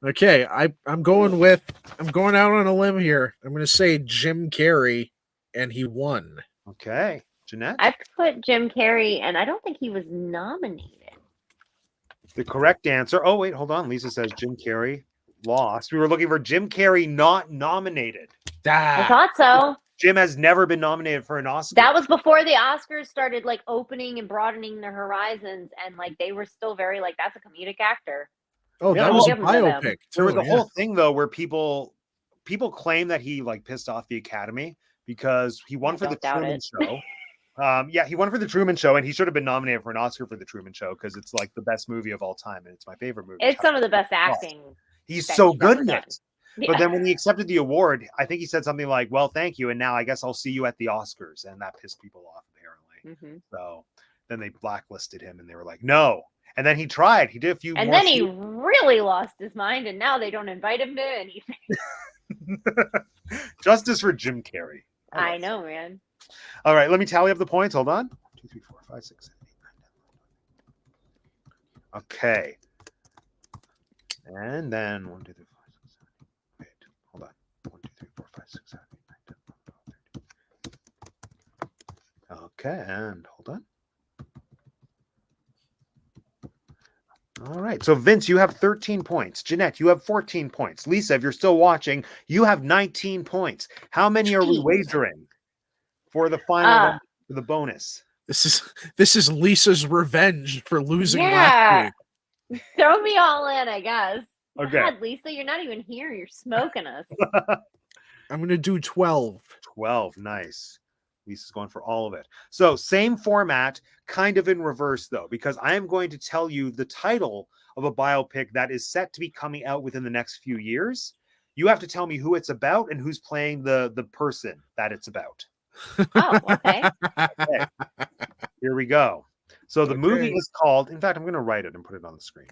Okay, I'm going out on a limb here. I'm going to say Jim Carrey, and he won. Okay, Jeanette. I put Jim Carrey, and I don't think he was nominated. The correct answer. Oh wait, hold on. Lisa says Jim Carrey lost. We were looking for Jim Carrey not nominated. I thought so. Jim has never been nominated for an Oscar. That was before the Oscars started like opening and broadening their horizons, and like they were still very like that's a comedic actor. Oh, Yeah, that was a give 'em to them. biopic. There was too, a yeah. whole thing though where people claim that he like pissed off the Academy because he won I for the don't doubt Truman it. Show. Yeah, he won for the Truman Show, and he should have been nominated for an Oscar for the Truman Show because it's like the best movie of all time, and it's my favorite movie. It's some of the best acting. He's that so he's good ever in done. it. Yeah. But then when he accepted the award, I think he said something like, "Well, thank you, and now I guess I'll see you at the Oscars," and that pissed people off apparently. So then they blacklisted him, and they were like, "No." And then he tried. He did a few. And more then he really lost his mind, and now they don't invite him to anything. Justice for Jim Carrey. I know, man. All right, let me tally up the points. Hold on. 2, 3, 4, 5, 6, 7, 8, 9, 10. Okay. And then 1, 2, 3, 4, 6, 7, 8. Hold on. 1, 2, 3, 4, 5, 6, 7, 8, 9, 10, 11, 12, 13. Okay, and hold on. All right. So Vince, you have 13 points. Jeanette, you have 14 points. Lisa, if you're still watching, you have 19 points. How many are we Jeez. wagering for the final for the bonus? This is Lisa's revenge for losing Yeah. last week. Throw me all in, I guess. Okay. God, Lisa, you're not even here. You're smoking us. I'm going to do 12. 12. Nice. Lisa's going for all of it. So same format, kind of in reverse though, because I am going to tell you the title of a biopic that is set to be coming out within the next few years. You have to tell me who it's about and who's playing the person that it's about. Oh, okay. Okay. Here we go. So the movie is called, in fact, I'm going to write it and put it on the screen.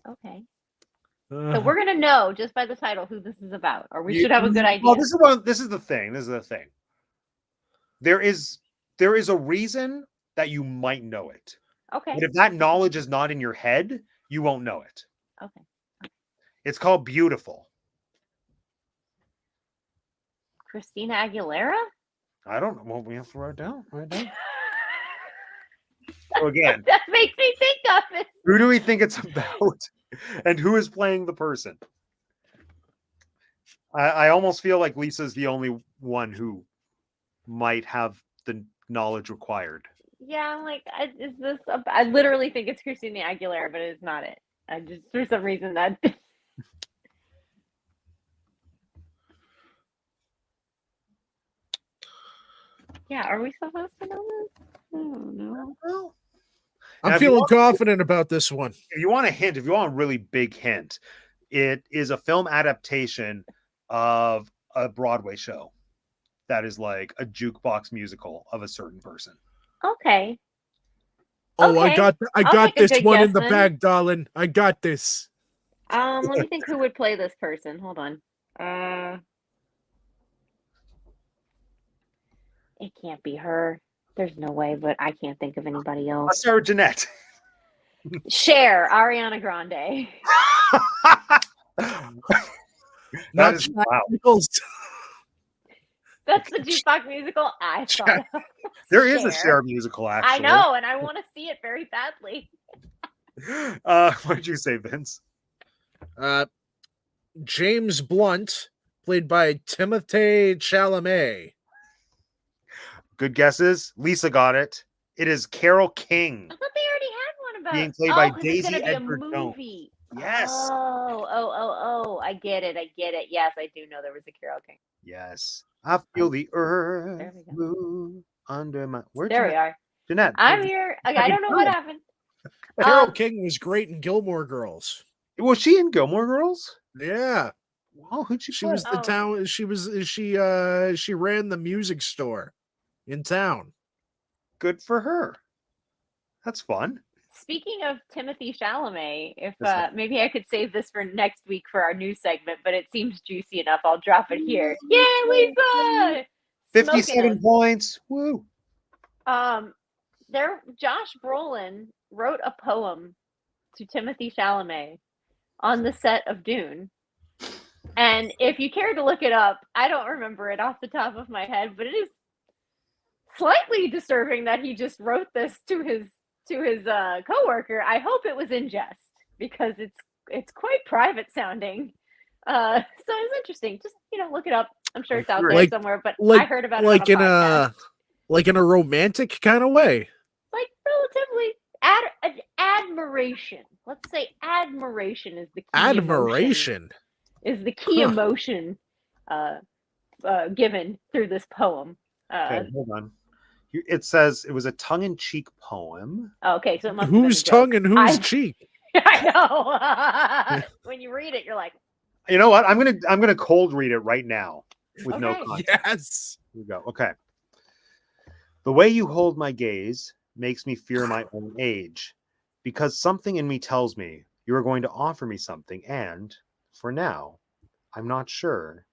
Okay. So we're gonna know just by the title who this is about, or we should have a good idea. Well, this is the thing. This is the thing. There is a reason that you might know it. Okay. But if that knowledge is not in your head, you won't know it. Okay. It's called Beautiful. Christina Aguilera? I don't know. Well, we have to write it down. So again, That makes me think of it. who do we think it's about? And who is playing the person? I almost feel like Lisa's the only one who might have the knowledge required. Yeah, I'm like, is this? I literally think it's Christina Aguilera, but it's not it. I just for some reason that. Yeah, are we supposed to know this? I don't know. Well, I'm feeling confident about this one. if you want a hint, if you want a really big hint, it is a film adaptation of a Broadway show that is like a jukebox musical of a certain person. Okay. Oh, Okay. I got I'll this take a good one in guess the then. bag, darling. I got this. Let me think who would play this person. Hold on. It can't be her. There's no way, but I can't think of anybody else. Let's start with Jeanette. Cher, Ariana Grande. That is wow. Nichols. That's the jukebox musical I thought of. There is a Cher musical, I actually. know, and I want to see it very badly. What did you say, Vince? James Blunt, played by Timothée Chalamet. Good guesses. Lisa got it. It is Carole King. I thought they already had one about Being played by 'cause Daisy it's gonna be Edgar a Jones. movie. Yes. Oh. I get it. Yes, I do know there was a Carole King. Yes. I feel the earth There we go. move under my. Where's There we Jeanette? are. Jeanette. I'm here. Okay, I don't know what happened. Carole King was great in Gilmore Girls. Was she in Gilmore Girls? Yeah. Wow, who'd she She play? was the town. She ran the music store in town. Good for her. That's fun. Speaking of Timothée Chalamet, if Yes, maybe I could save this for next week for our news segment, but it seems juicy enough. I'll drop it here. Yay, Lisa! 57 points. Woo. Josh Brolin wrote a poem to Timothée Chalamet on the set of Dune. And if you care to look it up, I don't remember it off the top of my head, but it is slightly disturbing that he just wrote this to his coworker. I hope it was in jest because it's quite private sounding. So it's interesting. Just look it up. I'm sure it's out there somewhere, but I heard about it on a podcast. Like in a romantic kind of way. Like relatively admiration. Let's say admiration is the key. Admiration is the key emotion given through this poem. Okay, hold on. It says it was a tongue-in-cheek poem. Okay, so it must whose tongue and whose cheek? I know. When you read it, you're like, you know what? I'm gonna cold read it right now with no context. Yes. Here we go. Okay. The way you hold my gaze makes me fear my own age, because something in me tells me you are going to offer me something, and for now, I'm not sure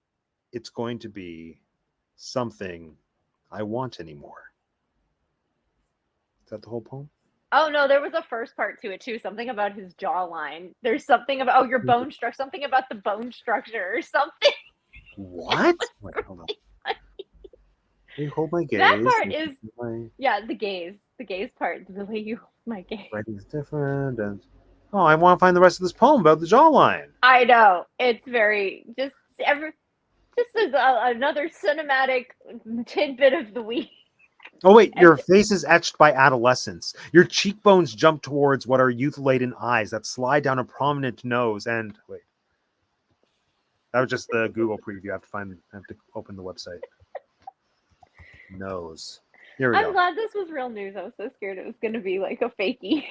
it's going to be something I want anymore. Is that the whole poem? Oh no, there was a first part to it too. Something about his jawline. There's something about your bone structure. Something about the bone structure or something. What? Wait, hold on. You hold my gaze. That part is the gaze. The gaze part. The way you hold my gaze. Writing's different, and I want to find the rest of this poem about the jawline. I know it's very just another cinematic tidbit of the week. Oh wait, your face is etched by adolescence. Your cheekbones jump towards what are youth-laden eyes that slide down a prominent nose. And wait, that was just the Google preview. I have to open the website. Nose. Here we go. I'm glad this was real news. I was so scared it was going to be like a fakie.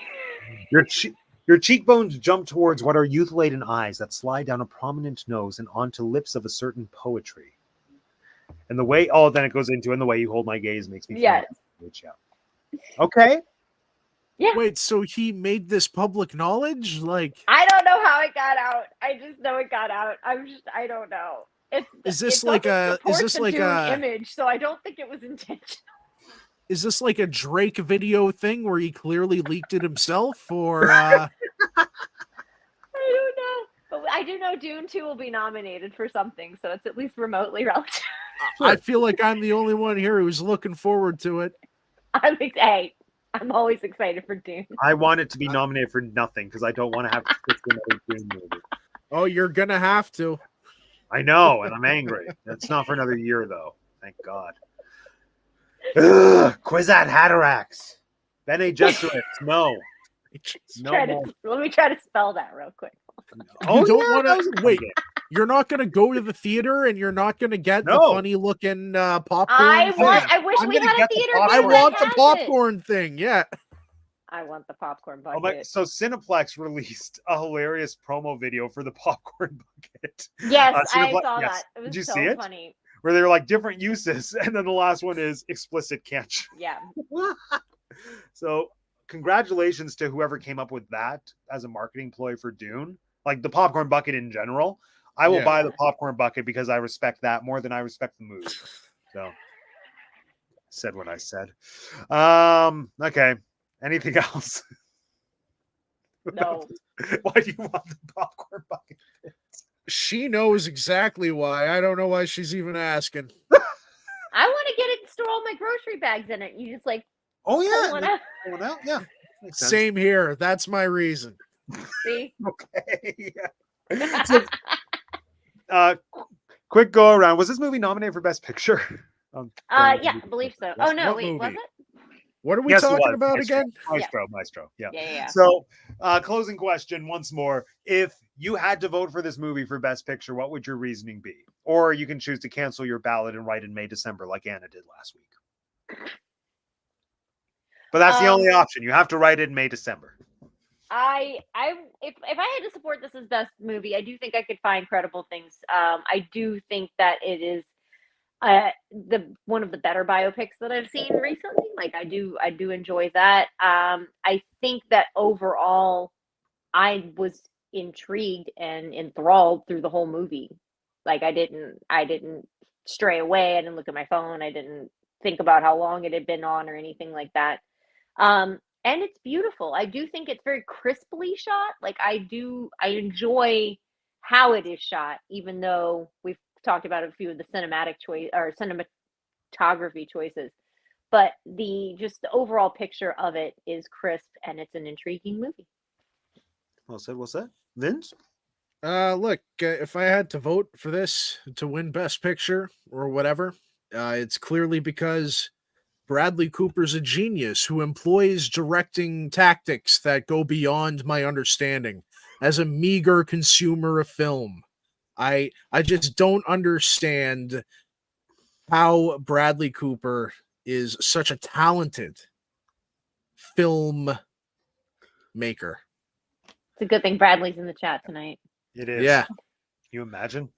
Your cheekbones jump towards what are youth-laden eyes that slide down a prominent nose and onto lips of a certain poetry. And the way, then it goes into, and the way you hold my gaze makes me feel. Yes. Okay. Yeah. Wait, so he made this public knowledge? Like, I don't know how it got out. I just know it got out. I don't know. Is this like a image? So I don't think it was intentional. Is this like a Drake video thing where he clearly leaked it himself, or? I don't know, but I do know Dune 2 will be nominated for something, so it's at least remotely relevant. I feel like I'm the only one here who's looking forward to it. I'm always excited for Dune. I want it to be nominated for nothing because I don't want to have to fix another Dune movie. Oh, you're gonna have to. I know, and I'm angry. It's not for another year, though. Thank God. Ugh, Kwisatz Haderach. Bene Gesserit. No. Let me try to spell that real quick. You don't want to wait. You're not going to go to the theater, and you're not going to get the funny looking popcorn. I wish we had a theater. I want the popcorn thing. Yeah. I want the popcorn bucket. So Cineplex released a hilarious promo video for the popcorn bucket. Yes, I saw that. It was Did you so see it? Funny. Where they're like different uses, and then the last one is explicit catch. Yeah. So congratulations to whoever came up with that as a marketing ploy for Dune. like the popcorn bucket in general. I will Yeah. buy the popcorn bucket because I respect that more than I respect the movie. So said what I said. Okay. Anything else? No. Why do you want the popcorn bucket? She knows exactly why. I don't know why she's even asking. I want to get it and store all my grocery bags in it. You just like Oh pull yeah, one out. going out. Yeah, makes sense. Same here. That's my reason. See? Okay. Yeah. So, quick go around. Was this movie nominated for Best Picture? Yeah, I believe so. Oh no, What wait, was movie? it? What are we Yes, it talking was. about Maestro. again? Maestro. Yeah. Yeah. So, closing question once more. If you had to vote for this movie for Best Picture, what would your reasoning be? Or you can choose to cancel your ballot and write in May, December, like Anna did last week. But that's the only option. You have to write it in May, December. If I had to support this as best movie, I do think I could find credible things. I do think that it is the one of the better biopics that I've seen recently. Like I do enjoy that. I think that overall I was intrigued and enthralled through the whole movie. Like I didn't stray away. I didn't look at my phone. I didn't think about how long it had been on or anything like that. And it's beautiful. I do think it's very crisply shot. Like I enjoy how it is shot, even though we've talked about a few of the cinematic choice or cinematography choices. But the overall picture of it is crisp and it's an intriguing movie. Well said. Well said. Vince? Look, if I had to vote for this to win Best Picture or whatever, it's clearly because Bradley Cooper's a genius who employs directing tactics that go beyond my understanding. As a meager consumer of film, I just don't understand how Bradley Cooper is such a talented film maker. It's a good thing Bradley's in the chat tonight. It is. Yeah. Can you imagine?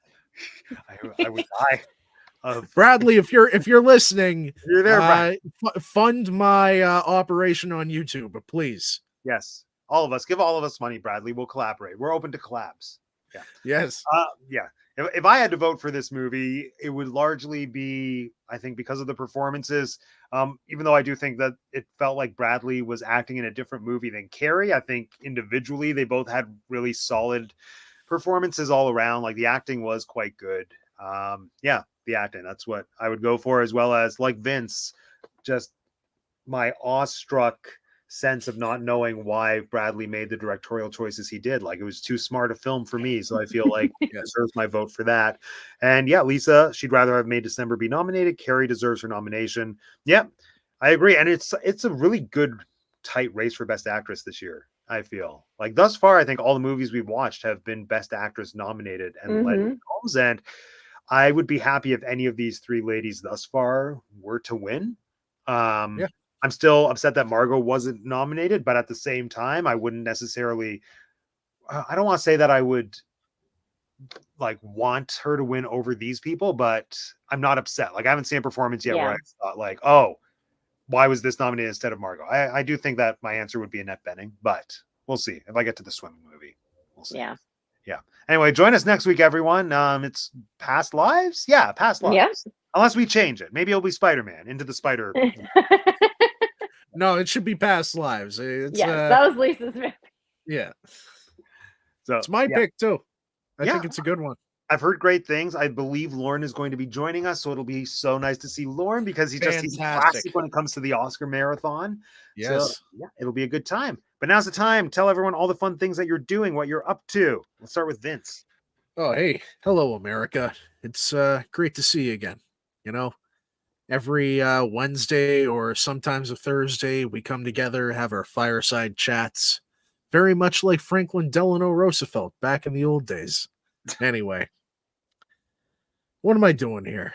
I would die. Bradley, if you're listening, You're there, fund my operation on YouTube, please. Yes, all of us. Give all of us money, Bradley. We'll collaborate. We're open to collabs. Yeah. Yes. Yeah. If I had to vote for this movie, it would largely be, I think, because of the performances. Even though I do think that it felt like Bradley was acting in a different movie than Carrie. I think individually they both had really solid performances all around. Like the acting was quite good. Yeah, the acting. That's what I would go for, as well as like Vince, just my awestruck sense of not knowing why Bradley made the directorial choices he did. Like it was too smart a film for me. So I feel like it deserves my vote for that. And yeah, Lisa, she'd rather have May December be nominated. Carrie deserves her nomination. Yeah, I agree. And it's a really good tight race for Best Actress this year. I feel like thus far, I think all the movies we've watched have been Best Actress nominated and led films. And I would be happy if any of these three ladies thus far were to win. I'm still upset that Margot wasn't nominated, but at the same time, I wouldn't necessarily. I don't want to say that I would like want her to win over these people, but I'm not upset. Like I haven't seen a performance yet where I thought like, oh, why was this nominated instead of Margot? I do think that my answer would be Annette Bening, but we'll see if I get to the swimming movie. We'll see. Yeah. Anyway, join us next week, everyone. It's Past Lives. Yeah, Past Lives. Yep. Unless we change it. Maybe it'll be Spider-Man Into the Spider. No, it should be Past Lives. It's, that was Lisa's movie. Yeah. So it's my pick too. I think it's a good one. I've heard great things. I believe Lauren is going to be joining us, so it'll be so nice to see Lauren because he's classic when it comes to the Oscar marathon. Yes. So, yeah, it'll be a good time. But now's the time. Tell everyone all the fun things that you're doing, what you're up to. Let's start with Vince. Oh, hey. Hello, America. It's great to see you again. You know, every Wednesday or sometimes a Thursday, we come together, have our fireside chats. Very much like Franklin Delano Roosevelt back in the old days. Anyway, what am I doing here?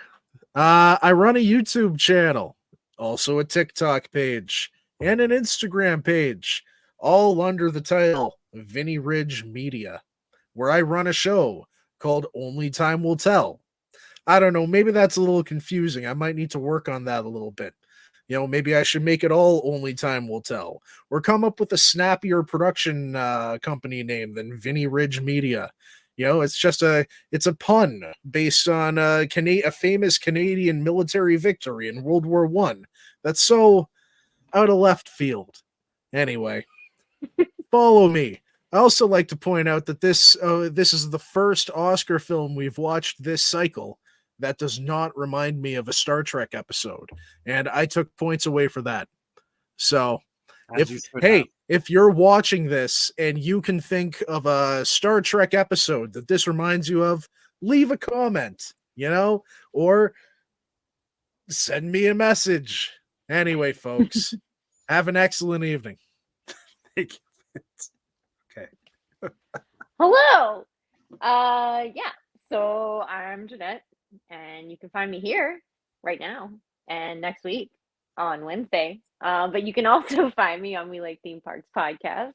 I run a YouTube channel, also a TikTok page, and an Instagram page, all under the title Vinny Ridge Media, where I run a show called Only Time Will Tell. I don't know, maybe that's a little confusing. I might need to work on that a little bit. Maybe I should make it all Only Time Will Tell, or come up with a snappier production company name than Vinny Ridge Media. It's a pun based on a famous Canadian military victory in World War One. That's so out of left field. Anyway, follow me. I also like to point out that this is the first Oscar film we've watched this cycle that does not remind me of a Star Trek episode, and I took points away for that. So, if you're watching this and you can think of a Star Trek episode that this reminds you of, leave a comment, or send me a message. Anyway, folks, have an excellent evening. Thank you. Okay. Hello. Yeah. So I'm Jeanette, and you can find me here right now and next week on Wednesday. But you can also find me on We Like Theme Parks podcast,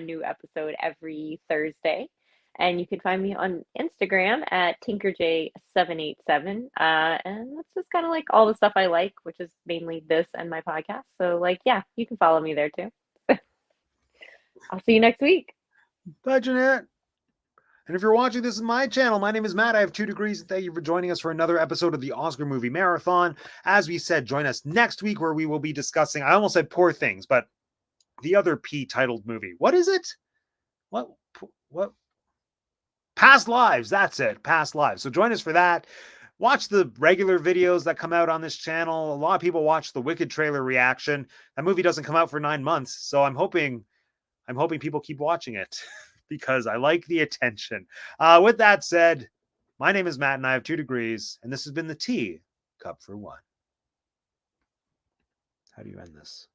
new episode every Thursday. And you can find me on Instagram at TinkerJ787. And that's just kind of like all the stuff I like, which is mainly this and my podcast. So, yeah, you can follow me there too. I'll see you next week. Bye, Jeanette. And if you're watching this on my channel, my name is Matt. I have 2 degrees. Thank you for joining us for another episode of the Oscar Movie Marathon. As we said, join us next week where we will be discussing, I almost said Poor Things, but the other P-titled movie. What is it? What? Past Lives. That's it. Past Lives. So join us for that. Watch the regular videos that come out on this channel. A lot of people watch the Wicked trailer reaction. That movie doesn't come out for 9 months, so I'm hoping people keep watching it because I like the attention. With that said, my name is Matt and I have 2 degrees, and this has been the Tea Cup for One. How do you end this?